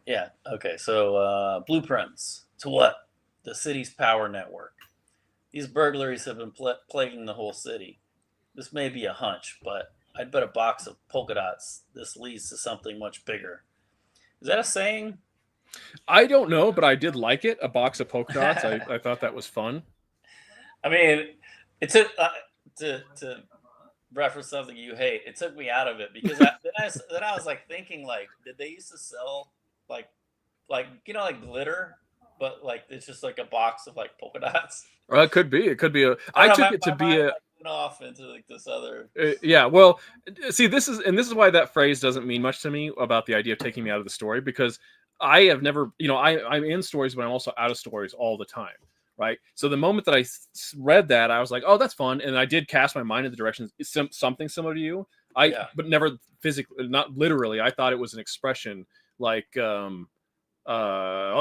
yeah. Okay, so blueprints to what? The city's power network. These burglaries have been plaguing the whole city. This may be a hunch, but I'd bet a box of polka dots this leads to something much bigger. Is that a saying? I don't know, but I did like it. A box of polka dots. I thought that was fun. I mean, it took to reference something you hate. It took me out of it because then I was like thinking like, did they used to sell like glitter, but like it's just like a box of like polka dots. Well, it could be. It could be a. I took it to be a. Off into like this other. Yeah. Well, see, this is why that phrase doesn't mean much to me about the idea of taking me out of the story, because I have never, I'm in stories, but I'm also out of stories all the time, right? So the moment that I read that, I was like, oh, that's fun, and I did cast my mind in the direction something similar to you. But never physically, not literally. I thought it was an expression like, oh,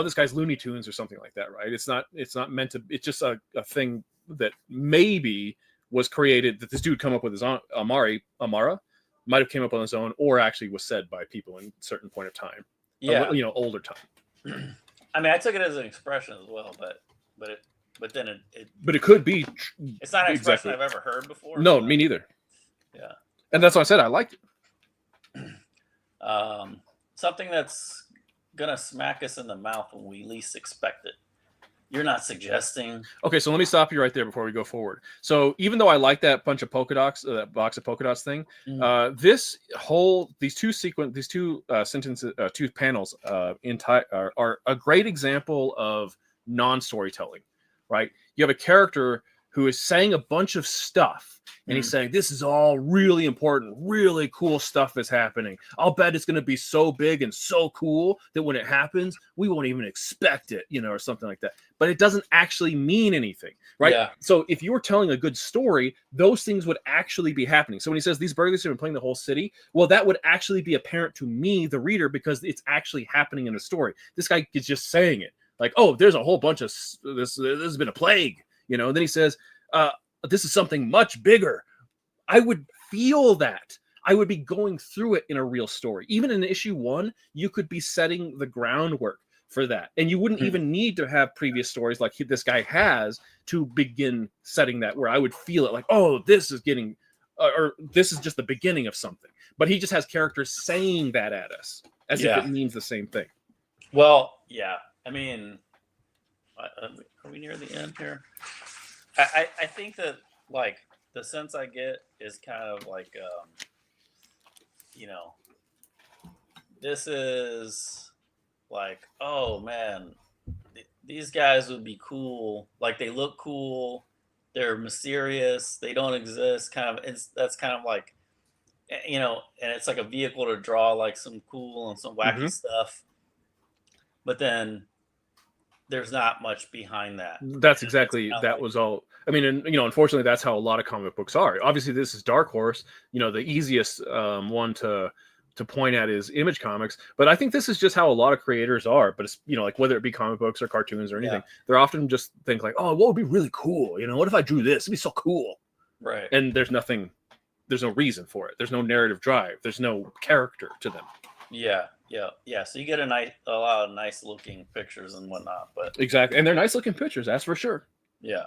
this guy's Looney Tunes or something like that, right? It's not meant to. It's just a thing that maybe was created, that this dude come up with his own. Amara might have came up on his own, or actually was said by people in a certain point of time. Yeah, older time. I mean, I took it as an expression as well, but it could be. It's not an expression I've ever heard before. No, me neither. Yeah, and that's why I said I liked it. Something that's gonna smack us in the mouth when we least expect it. You're not suggesting. Okay, so let me stop you right there before we go forward. So even though I like that bunch of polka dots, that box of polka dots thing, these two sentences, two panels are a great example of non-storytelling, right? You have a character who is saying a bunch of stuff, and he's saying, this is all really important, really cool stuff is happening. I'll bet it's going to be so big and so cool that when it happens, we won't even expect it, or something like that. But it doesn't actually mean anything, right? Yeah. So if you were telling a good story, those things would actually be happening. So when he says these burglars have been playing the whole city, well, that would actually be apparent to me, the reader, because it's actually happening in the story. This guy is just saying it. Like, oh, there's a whole bunch of this has been a plague, and then he says, this is something much bigger. I would feel that. I would be going through it in a real story. Even in issue 1, you could be setting the groundwork for that. And you wouldn't even need to have previous stories like this guy has to begin setting that, where I would feel it like, oh, this is getting, or this is just the beginning of something. But he just has characters saying that at us as if it means the same thing. Well, yeah. I mean, are we near the end here? I think that, like, the sense I get is kind of like, this is like, oh man, these guys would be cool. Like, they look cool. They're mysterious. They don't exist. That's kind of like, and it's like a vehicle to draw like some cool and some wacky stuff. But then there's not much behind that. That's exactly, that was all. I mean, and unfortunately, that's how a lot of comic books are. Obviously, this is Dark Horse. The easiest one to point at is Image Comics. But I think this is just how a lot of creators are. But it's like whether it be comic books or cartoons or anything, they're often just think like, oh, what would be really cool? What if I drew this? It'd be so cool. Right. And there's no reason for it. There's no narrative drive. There's no character to them. Yeah. So you get a lot of nice looking pictures and whatnot, but exactly, and they're nice looking pictures, that's for sure. Yeah.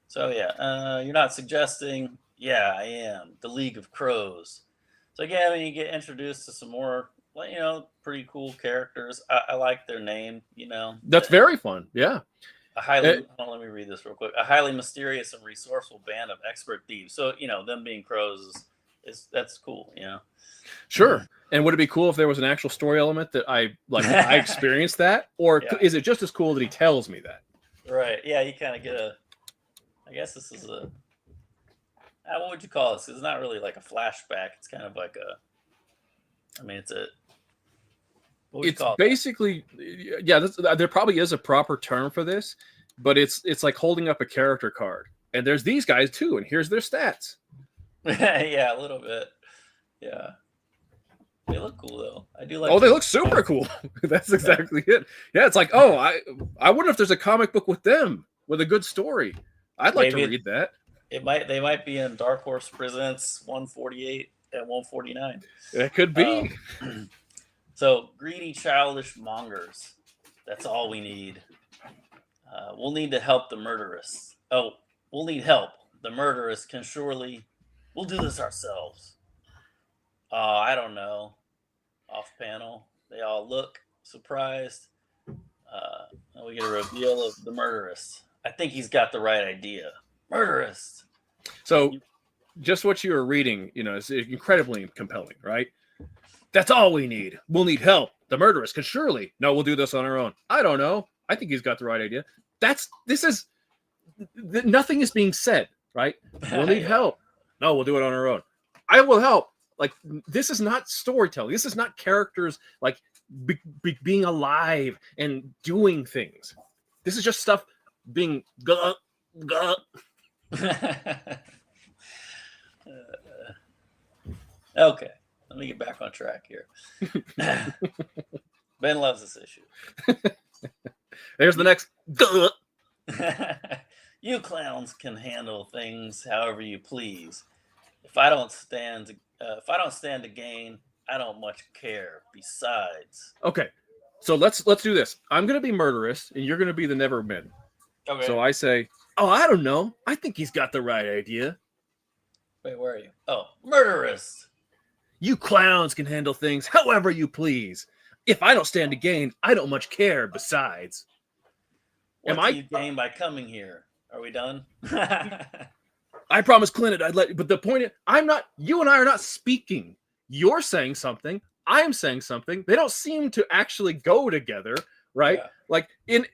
So you're not suggesting? Yeah, I am. The League of Crows. So again, I mean, you get introduced to some more, pretty cool characters. I like their name. That's very fun. Yeah. A highly. Eh, Hold on, let me read this real quick. A highly mysterious and resourceful band of expert thieves. So them being crows is that's cool. sure. And would it be cool if there was an actual story element that I experienced that, or Yeah. is it just as cool that he tells me that? Right. Yeah. You kind of get a. I guess this is a. What would you call this? It's not really like a flashback. It's kind of like a. I mean, it's a. What would you It's call it? basically, yeah. There probably is a proper term for this, but it's like holding up a character card, and there's these guys too, and here's their stats. Yeah, a little bit. Yeah. They look cool though. I do like. Oh, they look super cool. That's exactly it. Yeah, it's like, oh, I wonder if there's a comic book with them with a good story. I'd like to read that. They might be in Dark Horse Presents 148 and 149. It could be. So greedy, childish mongers. That's all we need. We'll need to help the murderous. Oh, we'll need help. The murderous can surely. We'll do this ourselves. I don't know. Off panel, they all look surprised. And we get a reveal of the murderous. I think he's got the right idea. Murderous. So, just what you were reading, is incredibly compelling, right? That's all we need. We'll need help. The murderous can surely. No, we'll do this on our own. I don't know. I think he's got the right idea. Nothing is being said, right? We'll need help. No, we'll do it on our own. I will help. Like, this is not storytelling. This is not characters like being alive and doing things. This is just stuff being Okay, let me get back on track here. Ben loves this issue. There's the next. You clowns can handle things however you please. If I don't stand to gain, I don't much care. Besides, Okay, so let's do this. I'm gonna be murderous, and you're gonna be the Nevermen. okay. So I say, oh, I don't know. I think he's got the right idea. Wait, where are you? Oh, murderous. You clowns can handle things however you please. If I don't stand to gain, I don't much care. Besides, What do you gain by coming here? Are we done? I promised Clinton I'd let you, but the point is, you and I are not speaking. You're saying something, I'm saying something. They don't seem to actually go together, right? Yeah. Like,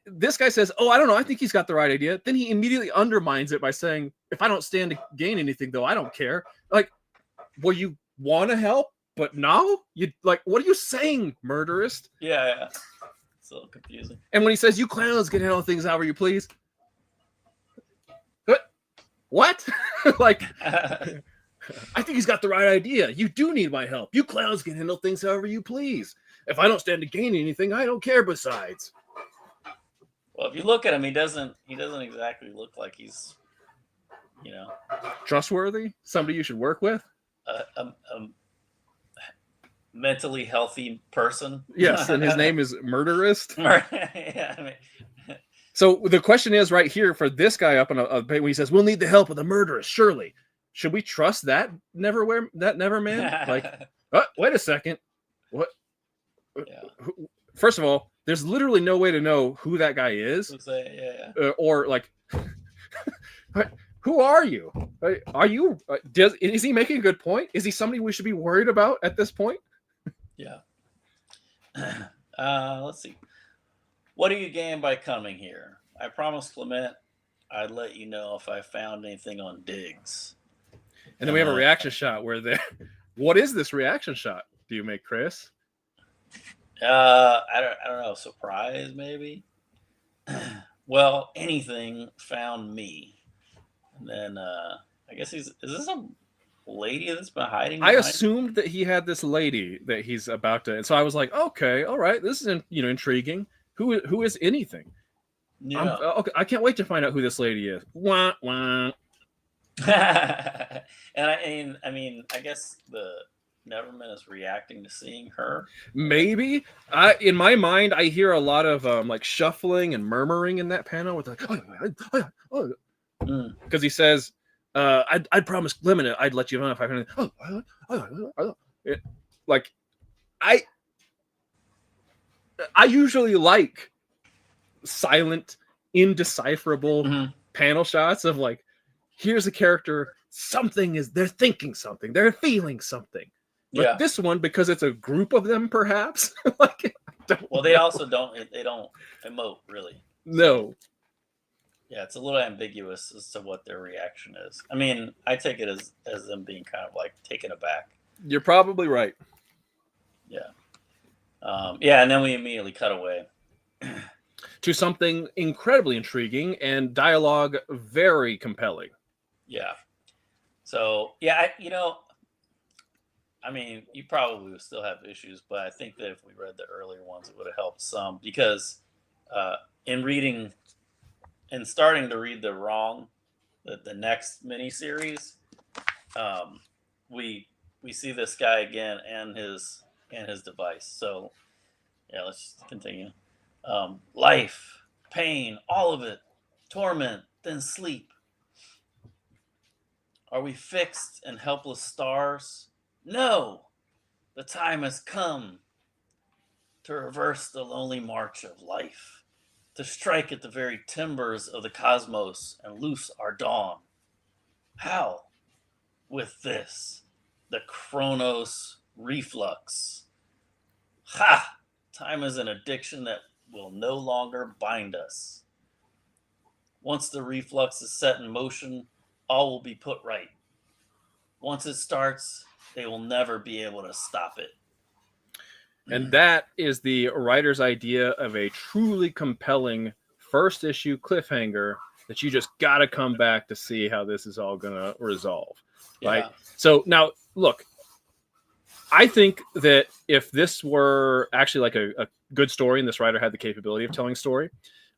this guy says, oh, I don't know, I think he's got the right idea. Then he immediately undermines it by saying, if I don't stand to gain anything, though, I don't care. Like, well, you want to help, but no? What are you saying, murderist? Yeah. It's a little confusing. And when he says, you clowns can handle things however you please. What? Like, I think he's got the right idea. You do need my help. You clowns can handle things however you please. If I don't stand to gain anything, I don't care. Besides, well, if you look at him, he doesn't exactly look like he's, trustworthy. Somebody you should work with. a mentally healthy person. Yes, and his name is Murderist. Yeah, I mean. So the question is right here for this guy up on a when he says, "We'll need the help of the murderous." Surely, should we trust that Neverman? Like, wait a second. What? Yeah. First of all, there's literally no way to know who that guy is, or like, who are you? Are you? Is he making a good point? Is he somebody we should be worried about at this point? Yeah. Let's see. What do you gain by coming here? I promised Clement I'd let you know if I found anything on digs. And then we have a reaction shot where what is this reaction shot? Do you make, Chris? I don't know. Surprise, maybe. Well, anything found me. And then I guess is this a lady that's been hiding? I assumed that he had this lady that he's about to, and so I was like, okay, all right, this is intriguing. Who is anything? Yeah. Okay, I can't wait to find out who this lady is. Wah, wah. And I mean, I guess the Neverman is reacting to seeing her. Maybe. In my mind, I hear a lot of like shuffling and murmuring in that panel with like, because he says, I'd promised Clement I'd let you know if I found. Like, I usually like silent, indecipherable panel shots of like, here's a character, they're thinking something, they're feeling something. But this one, because it's a group of them, perhaps. Like, they also don't emote really. No. Yeah, it's a little ambiguous as to what their reaction is. I mean, I take it as them being kind of like taken aback. You're probably right. Yeah. And then we immediately cut away to something incredibly intriguing and dialogue very compelling. Yeah. So, yeah, I mean, you probably would still have issues, but I think that if we read the earlier ones, it would have helped some, because in starting to read the next miniseries, we see this guy again and his device. So yeah, let's continue. Life, pain, all of it, torment, then sleep. Are we fixed and helpless stars? No, the time has come to reverse the lonely march of life, to strike at the very timbers of the cosmos and loose our dawn. How? With this, the Chronos reflux. Ha! Time is an addiction that will no longer bind us. Once the reflux is set in motion, all will be put right. Once it starts, they will never be able to stop it. And that is the writer's idea of a truly compelling first issue cliffhanger that you just got to come back to see how this is all going to resolve. Right? So now, look, I think that if this were actually like a good story and this writer had the capability of telling a story,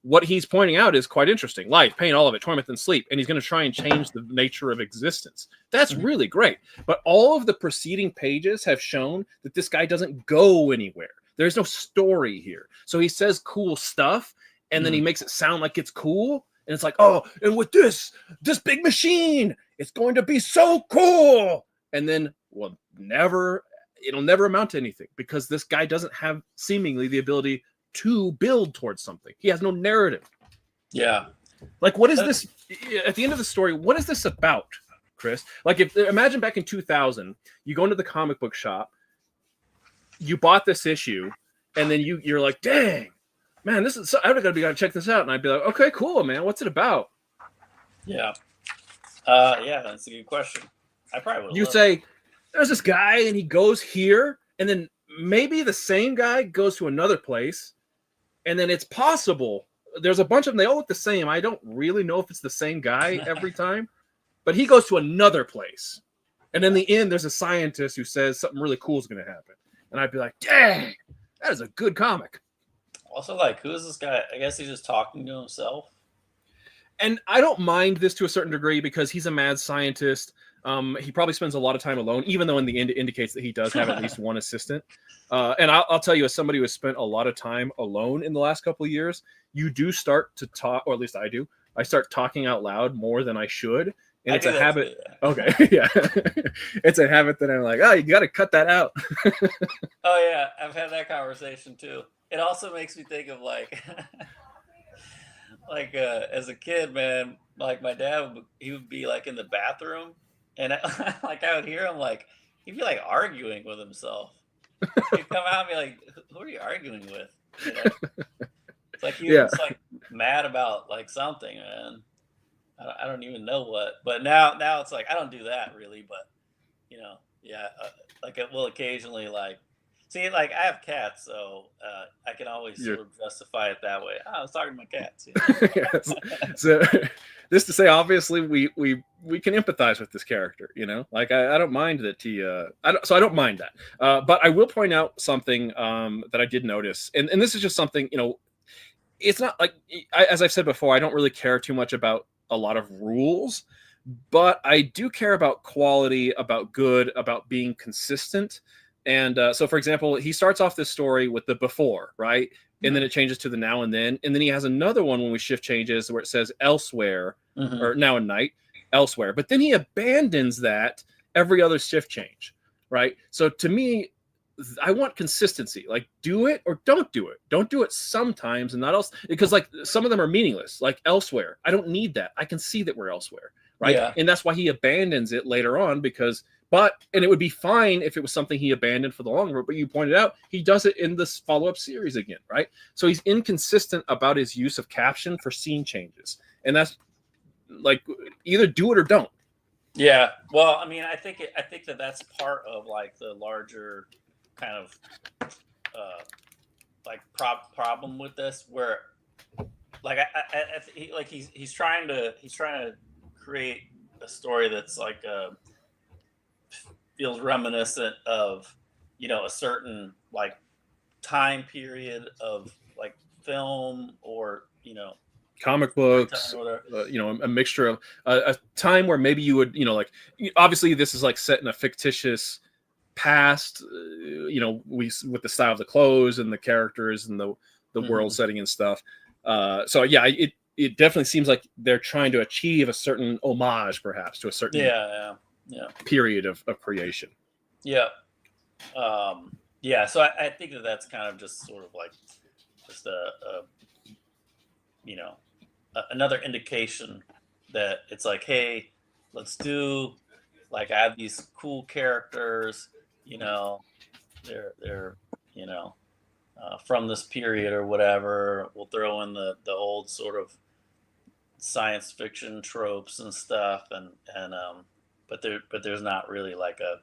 what he's pointing out is quite interesting. Life, pain, all of it, torment, and sleep. And he's going to try and change the nature of existence. That's really great. But all of the preceding pages have shown that this guy doesn't go anywhere. There's no story here. So he says cool stuff, and then he makes it sound like it's cool. And it's like, oh, and with this big machine, it's going to be so cool. And then, well, it'll never amount to anything, because this guy doesn't have seemingly the ability to build towards something. He has no narrative. Yeah. Like, what is this at the end of the story? What is this about, Chris? Like, imagine back in 2000, you go into the comic book shop, you bought this issue, and then you're like, dang, man, this is so, I'm gotta check this out. And I'd be like, okay, cool, man. What's it about? Yeah. Yeah, that's a good question. I probably would. You say, there's this guy and he goes here, and then maybe the same guy goes to another place, and then it's possible there's a bunch of them, they all look the same. I don't really know if it's the same guy every time, but he goes to another place, and in the end there's a scientist who says something really cool is going to happen, and I'd be like, dang, that is a good comic. Also, like, who is this guy? I guess he's just talking to himself. And I don't mind this to a certain degree, because he's a mad scientist. He probably spends a lot of time alone, even though in the end it indicates that he does have at least one assistant. And I'll tell you, as somebody who has spent a lot of time alone in the last couple of years, you do start to talk, or at least I do. I start talking out loud more than I should. And it's a habit. Okay. Yeah. It's a habit that I'm like, oh, you got to cut that out. Oh, yeah. I've had that conversation too. It also makes me think of like, as a kid, man, like my dad, he would be like in the bathroom, and I would hear him, like, he'd be like arguing with himself. He'd come out and be like, who are you arguing with? You know? It's like he was like mad about like something, man. I don't even know what. But now it's like, I don't do that really, but you know, yeah, like it will occasionally like. See, like, I have cats, so I can always sort of justify it that way. I was talking to my cats. You know? Yes. So, this to say, obviously, we can empathize with this character. You know, like I don't mind that he. I don't mind that. But I will point out something that I did notice, and this is just something, you know, it's not like as I've said before, I don't really care too much about a lot of rules, but I do care about quality, about good, about being consistent. And so, for example, he starts off this story with the before, right? And then it changes to the now and then. And then he has another one when we shift changes where it says elsewhere, or now and night, elsewhere. But then he abandons that every other shift change, right? So to me, I want consistency. Like, do it or don't do it. Don't do it sometimes and not else, because like some of them are meaningless. Like elsewhere, I don't need that. I can see that we're elsewhere, right? Yeah. And that's why he abandons it later on, because and it would be fine if it was something he abandoned for the long run. But you pointed out he does it in this follow-up series again, right? So he's inconsistent about his use of caption for scene changes, and that's like either do it or don't. Yeah. Well, I mean, I think that that's part of like the larger kind of like problem with this, where like like he's trying to create a story that's like feels reminiscent of, you know, a certain like time period of like film, or, you know, Comic books, you know, a mixture of a time where maybe you would, you know, like obviously this is like set in a fictitious past, you know, with the style of the clothes and the characters and the world setting and stuff. So yeah, it definitely seems like they're trying to achieve a certain homage, perhaps, to a certain period of creation. Yeah. Yeah. So I think that that's kind of just sort of like just you know, another indication that it's like, hey, let's do, like, I have these cool characters, you know, they're you know, from this period or whatever. We'll throw in the old sort of science fiction tropes and stuff, and but there's not really like a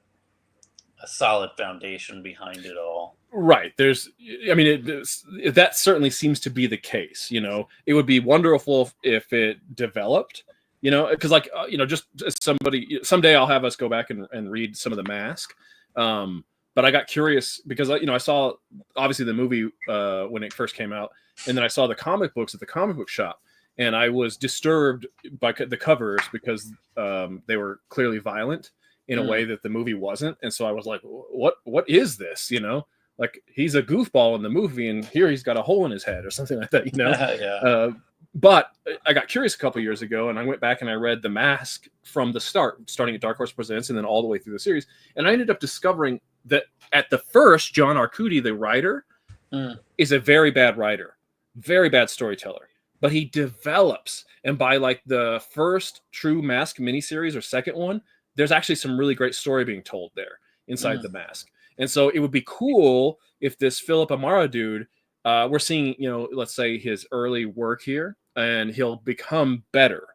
solid foundation behind it all. Right. I mean, that certainly seems to be the case. You know, it would be wonderful if it developed, you know, because like, you know, just someday I'll have us go back and read some of The Mask. But I got curious because, you know, I saw obviously the movie when it first came out, and then I saw the comic books at the comic book shop, and I was disturbed by the covers because they were clearly violent in a way that the movie wasn't. And so I was like, what is this? You know? Like, he's a goofball in the movie, and here he's got a hole in his head or something like that, you know? Yeah. But I got curious a couple years ago, and I went back and I read The Mask from the start, starting at Dark Horse Presents and then all the way through the series. And I ended up discovering that at the first, John Arcudi, the writer, is a very bad writer, very bad storyteller. But he develops, and by like the first true Mask miniseries or second one, there's actually some really great story being told there inside The Mask. And so it would be cool if this Philip Amara dude, we're seeing, you know, let's say his early work here, and he'll become better.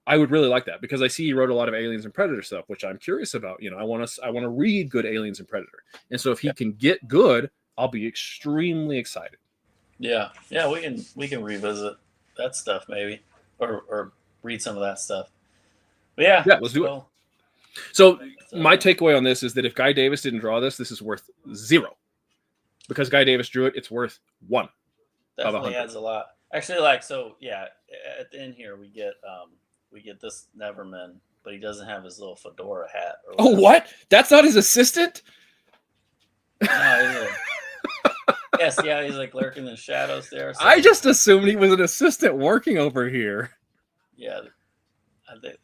I would really like that, because I see he wrote a lot of Aliens and Predator stuff, which I'm curious about. You know, I want to read good Aliens and Predator. And so if he can get good, I'll be extremely excited. Yeah. Yeah, we can revisit that stuff maybe, or read some of that stuff. But yeah, let's do it. So my takeaway on this is that if Guy Davis didn't draw this is worth 0. Because Guy Davis drew it, it's worth 1. Definitely adds a lot. Actually, like, so yeah, at the end here we get this Nevermen, but he doesn't have his little fedora hat. Oh, what? That's not his assistant? No, yes, yeah, he's like lurking in the shadows there. So. I just assumed he was an assistant working over here. Yeah, I think.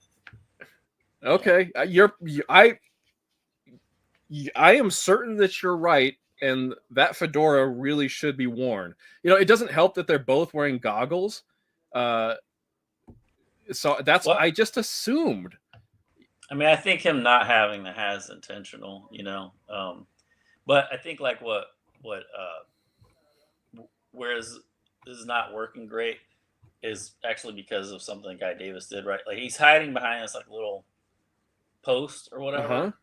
Okay, I am certain that you're right, and that fedora really should be worn. You know, it doesn't help that they're both wearing goggles. So that's what I just assumed. I mean, I think him not having the hat is intentional, you know. But I think like whereas this is not working great is actually because of something Guy Davis did, right? Like, he's hiding behind this like little post or whatever,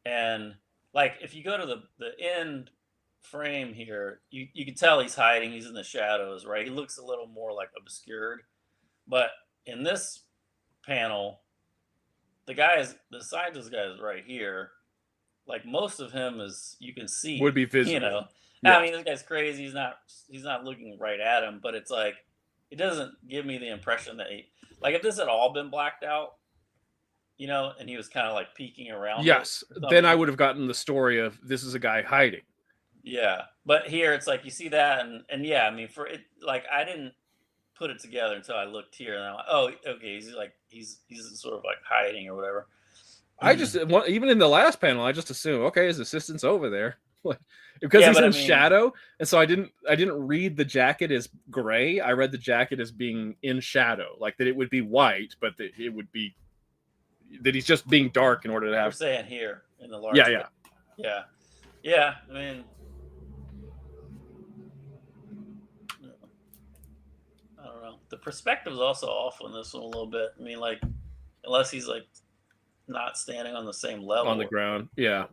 and like if you go to the end frame here, you can tell he's hiding, he's in the shadows, right? He looks a little more like obscured, but in this panel, the scientist guy is right here. Like, most of him is, you can see, would be visible, you know. Yeah. I mean, this guy's crazy, he's not looking right at him, but it's like, it doesn't give me the impression that like, if this had all been blacked out, you know, and he was kind of like peeking around. Yes, then I would have gotten the story of this is a guy hiding. Yeah, but here it's like you see that, and yeah, I mean, for it, like, I didn't put it together until I looked here, and I'm like, oh, okay, he's sort of like hiding or whatever. I just even in the last panel, I just assume, okay, his assistant's over there. Because he's in shadow, and so I didn't read the jacket as gray. I read the jacket as being in shadow, like that it would be white, but that it would be that he's just being dark in order to have. We're saying here in the large. Yeah. I mean, I don't know. The perspective is also off on this one a little bit. I mean, like, unless he's like not standing on the same level on the ground. Yeah.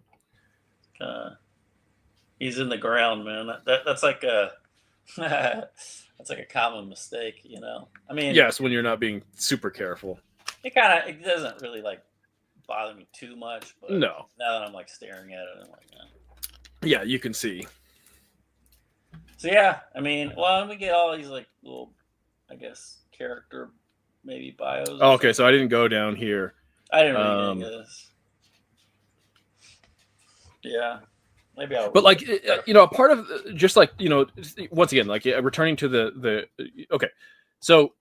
He's in the ground, man. That's like a that's like a common mistake, you know. I mean, yes, when you're not being super careful. It doesn't really like bother me too much, but no. Now that I'm like staring at it, I'm like, yeah, you can see. So yeah, I mean, well, we get all these like little, I guess, character maybe bios. Oh, okay, so I didn't go down here. I didn't read any of this. Yeah. Maybe I'll. But like, you know, a part of just like, you know, once again, like returning to the okay, so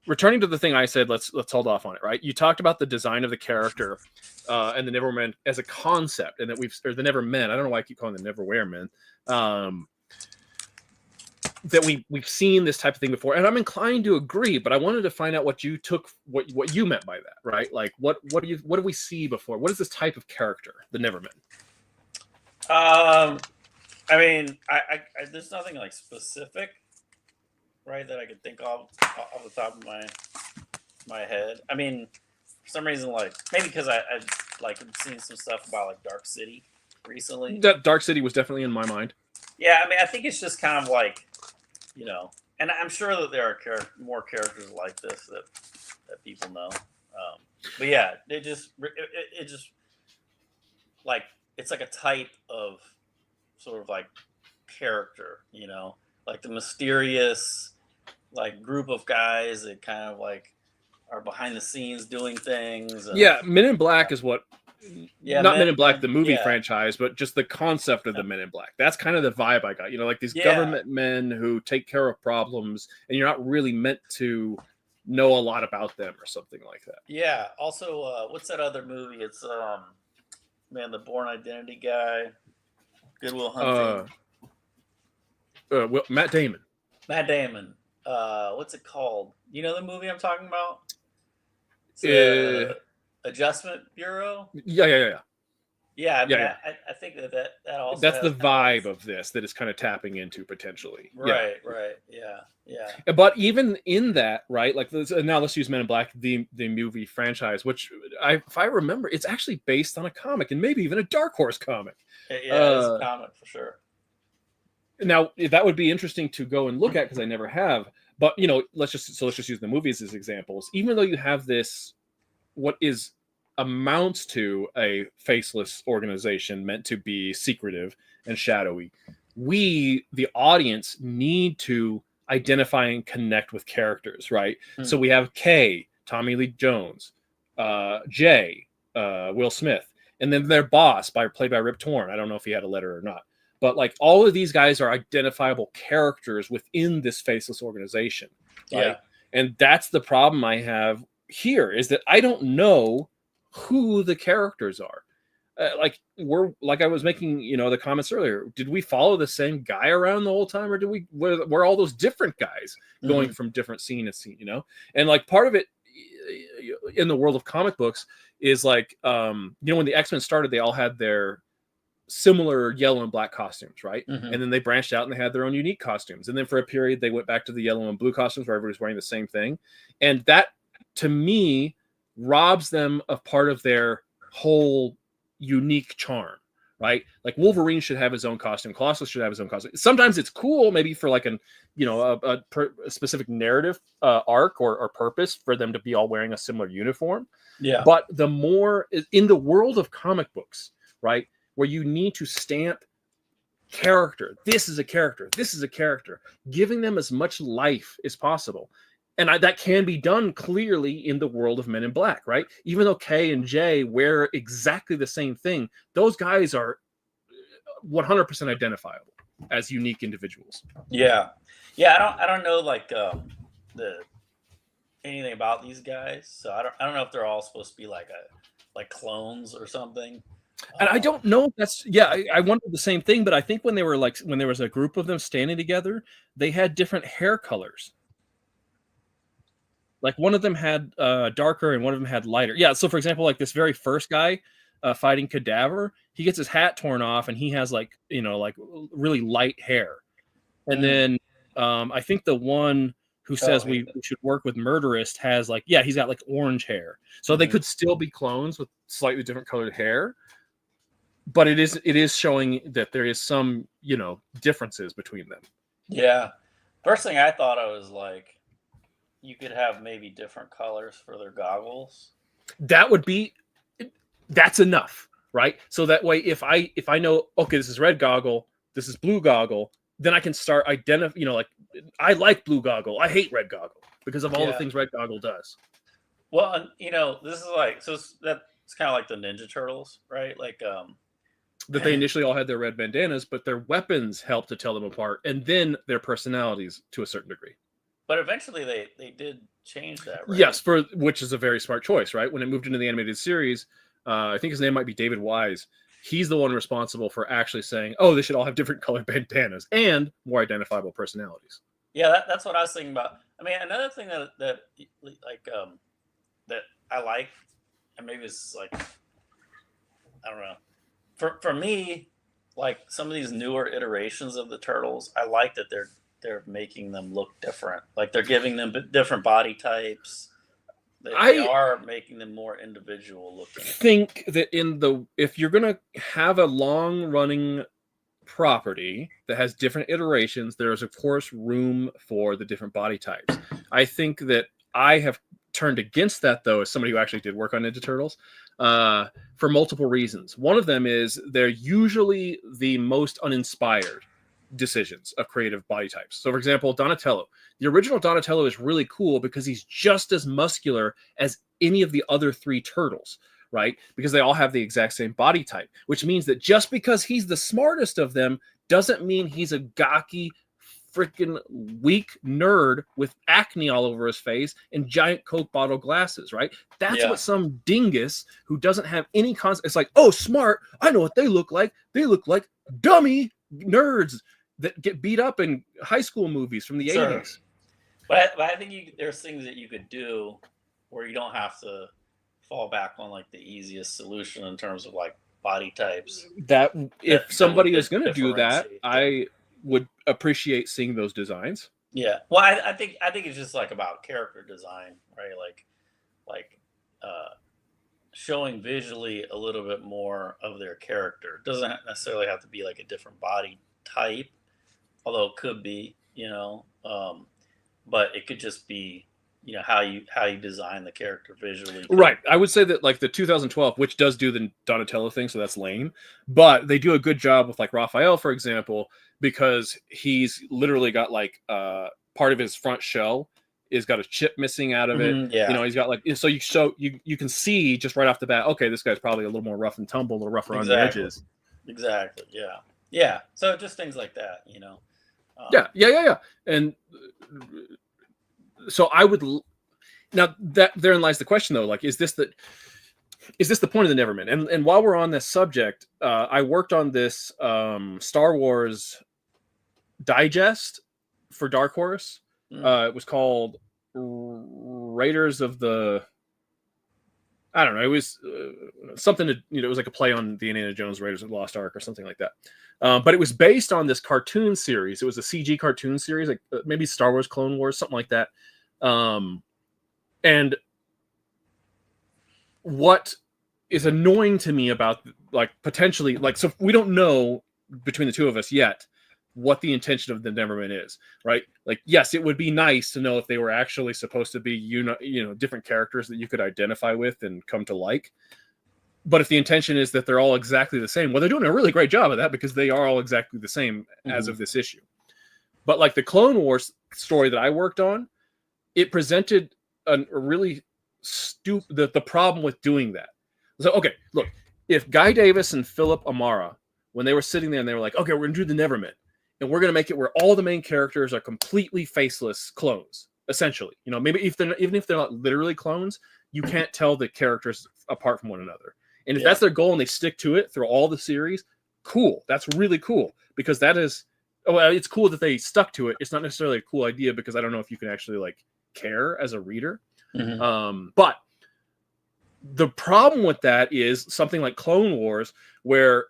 returning to the thing I said, let's hold off on it, right? You talked about the design of the character and the Nevermen as a concept, and that or the Nevermen. I don't know why I keep calling them Nevermen. That we've seen this type of thing before, and I'm inclined to agree, but I wanted to find out what you took, what you meant by that, right? Like, what do we see before? What is this type of character, the Nevermen? I mean, I there's nothing like specific, right, that I could think of off the top of my head. I mean, for some reason, like maybe because I like seen some stuff about like Dark City recently. That Dark City was definitely in my mind. Yeah, I mean, I think it's just kind of like, you know, and I'm sure that there are more characters like this that people know. But yeah, it just like. It's like a type of sort of like character, you know, like the mysterious like group of guys that kind of like are behind the scenes doing things. And, yeah, Men in Black is what. Yeah, not Men in Black, the movie franchise, but just the concept of the Men in Black. That's kind of the vibe I got. You know, like these government men who take care of problems, and you're not really meant to know a lot about them or something like that. Yeah. Also, what's that other movie? It's man, the Bourne Identity guy, Good Will Hunting. Matt Damon. Matt Damon. What's it called? You know the movie I'm talking about? It's Adjustment Bureau. Yeah. Yeah, I mean, I think that also. That's the vibe of this that is kind of tapping into potentially. Right. Yeah. But even in that, right? Like now, let's use Men in Black, the movie franchise, which if I remember, it's actually based on a comic and maybe even a Dark Horse comic. Yeah, it's a comic for sure. Now that would be interesting to go and look at because I never have. But you know, let's just use the movies as examples. Even though you have this, what amounts to a faceless organization meant to be secretive and shadowy, we, the audience, need to identify and connect with characters, right? So we have K, Tommy Lee Jones, J, Will Smith, and then their boss, played by Rip Torn. I don't know if he had a letter or not, but like all of these guys are identifiable characters within this faceless organization, right? Yeah. And that's the problem I have here, is that I don't know who the characters are. Like I was making, you know, the comments earlier. Did we follow the same guy around the whole time, or were all those different guys going from different scene to scene? You know, and like part of it in the world of comic books is like, you know, when the X-Men started, they all had their similar yellow and black costumes, right? And then they branched out and they had their own unique costumes. And then for a period, they went back to the yellow and blue costumes where everybody's wearing the same thing, and that, to me, robs them of part of their whole unique charm, right? Like Wolverine should have his own costume, Colossus should have his own costume. Sometimes it's cool, maybe for like a specific narrative arc or purpose for them to be all wearing a similar uniform. Yeah. But the more in the world of comic books, right, where you need to stamp character, this is a character, giving them as much life as possible. And that can be done clearly in the world of Men in Black, right? Even though K and J wear exactly the same thing, those guys are 100% identifiable as unique individuals. Yeah. I don't know like anything about these guys, so I don't know if they're all supposed to be like like clones or something. And I don't know if that's I wondered the same thing, but I think when they were like when there was a group of them standing together, they had different hair colors. Like one of them had darker and one of them had lighter. Yeah, so for example, like this very first guy fighting Cadaver, he gets his hat torn off and he has like, like really light hair. And then I think the one who says we should work with Murderist has like, he's got like orange hair. So they could still be clones with slightly different colored hair. But it is showing that there is some, differences between them. Yeah. First thing I thought, I was like, you could have maybe different colors for their goggles. That's enough, right? So that way, if I know, okay, this is red goggle, this is blue goggle, then I can start identifying, like I like blue goggle, I hate red goggle because of all the things red goggle does. Well, and this is like, so that's kind of like the Ninja Turtles, right? Like, that they initially all had their red bandanas, but their weapons helped to tell them apart, and then their personalities to a certain degree. But eventually they did change that, right? Yes, which is a very smart choice, right? When it moved into the animated series, I think his name might be David Wise. He's the one responsible for actually saying, oh, they should all have different colored bandanas and more identifiable personalities. Yeah, that's what I was thinking about. I mean, another thing that I like, and maybe it's like, I don't know. For me, like some of these newer iterations of the Turtles, I like that they're making them look different. Like they're giving them different body types. They are making them more individual looking. I think that if you're gonna have a long running property that has different iterations, there's of course room for the different body types. I think that I have turned against that though, as somebody who actually did work on Ninja Turtles, for multiple reasons. One of them is they're usually the most uninspired decisions of creative body types. So for example, Donatello. The original Donatello is really cool because he's just as muscular as any of the other three turtles, right? Because they all have the exact same body type, which means that just because he's the smartest of them doesn't mean he's a gawky, freaking weak nerd with acne all over his face and giant Coke bottle glasses, right? That's what some dingus who doesn't have any concept. It's like, oh, smart. I know what they look like. They look like dummy nerds that get beat up in high school movies from the 80s. But I think there's things that you could do where you don't have to fall back on like the easiest solution in terms of like body types. That if somebody is going to do that, I would appreciate seeing those designs. Yeah. Well, I think it's just like about character design, right? Like showing visually a little bit more of their character. It doesn't necessarily have to be like a different body type, although it could be, but it could just be, how you design the character visually. Right. I would say that like the 2012, which does do the Donatello thing, so that's lame, but they do a good job with like Raphael, for example, because he's literally got like part of his front shell is got a chip missing out of it. Yeah. He's got like, so you can see just right off the bat, okay, this guy's probably a little more rough and tumble, a little rougher on the edges. Exactly. Yeah. Yeah. So just things like that, Yeah. And so I would now that therein lies the question though, like, is this the point of the Nevermen? And while we're on this subject, I worked on this Star Wars digest for Dark Horse. It was called Raiders of the, I don't know. It was something to, it was like a play on the Indiana Jones Raiders of the Lost Ark or something like that. But it was based on this cartoon series. It was a CG cartoon series, like maybe Star Wars Clone Wars, something like that. And what is annoying to me about like potentially like, so we don't know between the two of us yet what the intention of the Nevermen is, right? Like, yes, it would be nice to know if they were actually supposed to be, different characters that you could identify with and come to like. But if the intention is that they're all exactly the same, well, they're doing a really great job of that because they are all exactly the same as of this issue. But like the Clone Wars story that I worked on, it presented a really the problem with doing that. So, okay, look, if Guy Davis and Philip Amara, when they were sitting there and they were like, okay, we're going to do the Nevermen, and we're going to make it where all the main characters are completely faceless clones, essentially. Maybe even if they're not literally clones, you can't tell the characters apart from one another. And if that's their goal and they stick to it through all the series, cool. That's really cool, because that is, well, it's cool that they stuck to it. It's not necessarily a cool idea, because I don't know if you can actually like care as a reader. But the problem with that is something like Clone Wars, where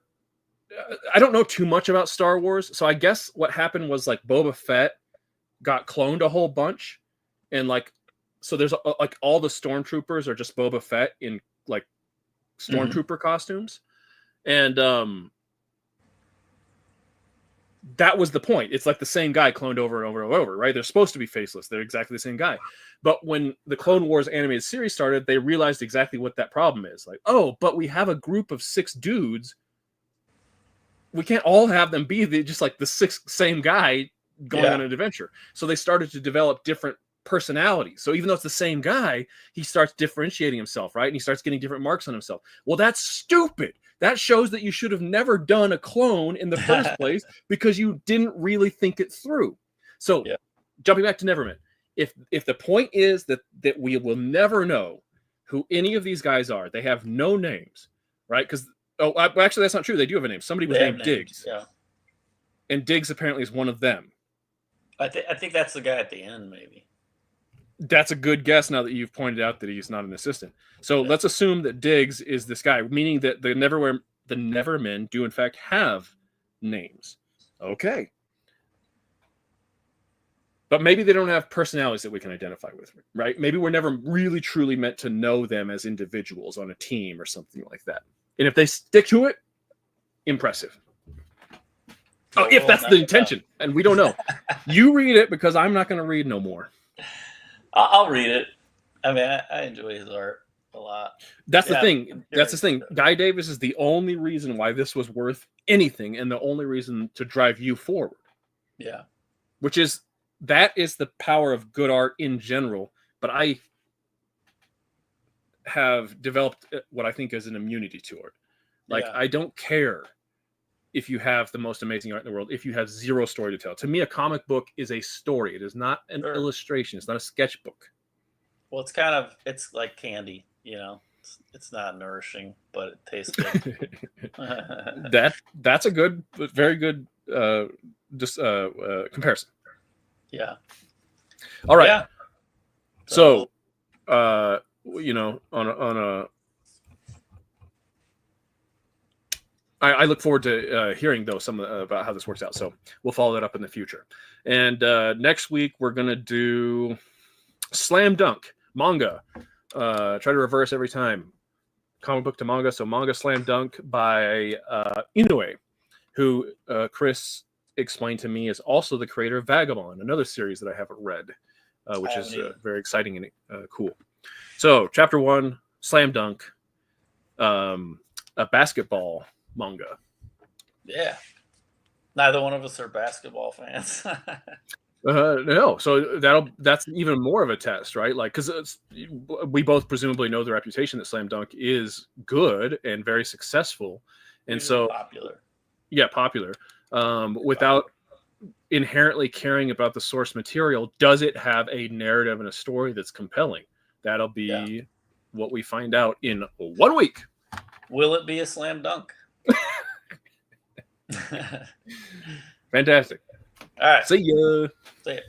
I don't know too much about Star Wars. So I guess what happened was like Boba Fett got cloned a whole bunch. And like, so there's like all the stormtroopers are just Boba Fett in like stormtrooper costumes. And that was the point. It's like the same guy cloned over and over and over, right? They're supposed to be faceless. They're exactly the same guy. But when the Clone Wars animated series started, they realized exactly what that problem is. Like, oh, but we have a group of 6 dudes. We can't all have them be just like the 6th same guy going on an adventure. So they started to develop different personalities. So even though it's the same guy, he starts differentiating himself, right? And he starts getting different marks on himself. Well, that's stupid. That shows that you should have never done a clone in the first place, because you didn't really think it through. So jumping back to Nevermen, if the point is that we will never know who any of these guys are, they have no names, right? Because actually that's not true. They do have a name. Somebody was named Diggs. Yeah. And Diggs apparently is one of them. I think that's the guy at the end, maybe. That's a good guess now that you've pointed out that he's not an assistant. So let's assume that Diggs is this guy, meaning that the Nevermen do in fact have names. Okay. But maybe they don't have personalities that we can identify with, right? Maybe we're never really truly meant to know them as individuals on a team or something like that. And if they stick to it, impressive. Oh, if that's the intention. And we don't know. You read it, because I'm not going to read no more. I'll read it. I mean, I enjoy his art a lot. That's the thing. That's the thing. Guy Davis is the only reason why this was worth anything, and the only reason to drive you forward. Yeah. That is the power of good art in general. But I have developed what I think is an immunity to it. Like, I don't care if you have the most amazing art in the world, if you have zero story to tell. To me, a comic book is a story. It is not an illustration. It's not a sketchbook. Well, it's like candy, you know. It's not nourishing, but it tastes good. That's a good, very good comparison. Yeah. All right. Yeah. So you know, on a I look forward to hearing, though, about how this works out. So we'll follow that up in the future. And next week, we're going to do Slam Dunk manga. Try to reverse every time. Comic book to manga. So manga Slam Dunk by Inoue, who Chris explained to me is also the creator of Vagabond, another series that I haven't read, which is very exciting and cool. So chapter 1, Slam Dunk, a basketball manga. Yeah. Neither one of us are basketball fans. No, so that's even more of a test, right? Like, because we both presumably know the reputation that Slam Dunk is good and very successful, and so popular. Yeah, popular. Without inherently caring about the source material, does it have a narrative and a story that's compelling? That'll be what we find out in 1 week. Will it be a slam dunk? Fantastic. All right. See ya. See ya.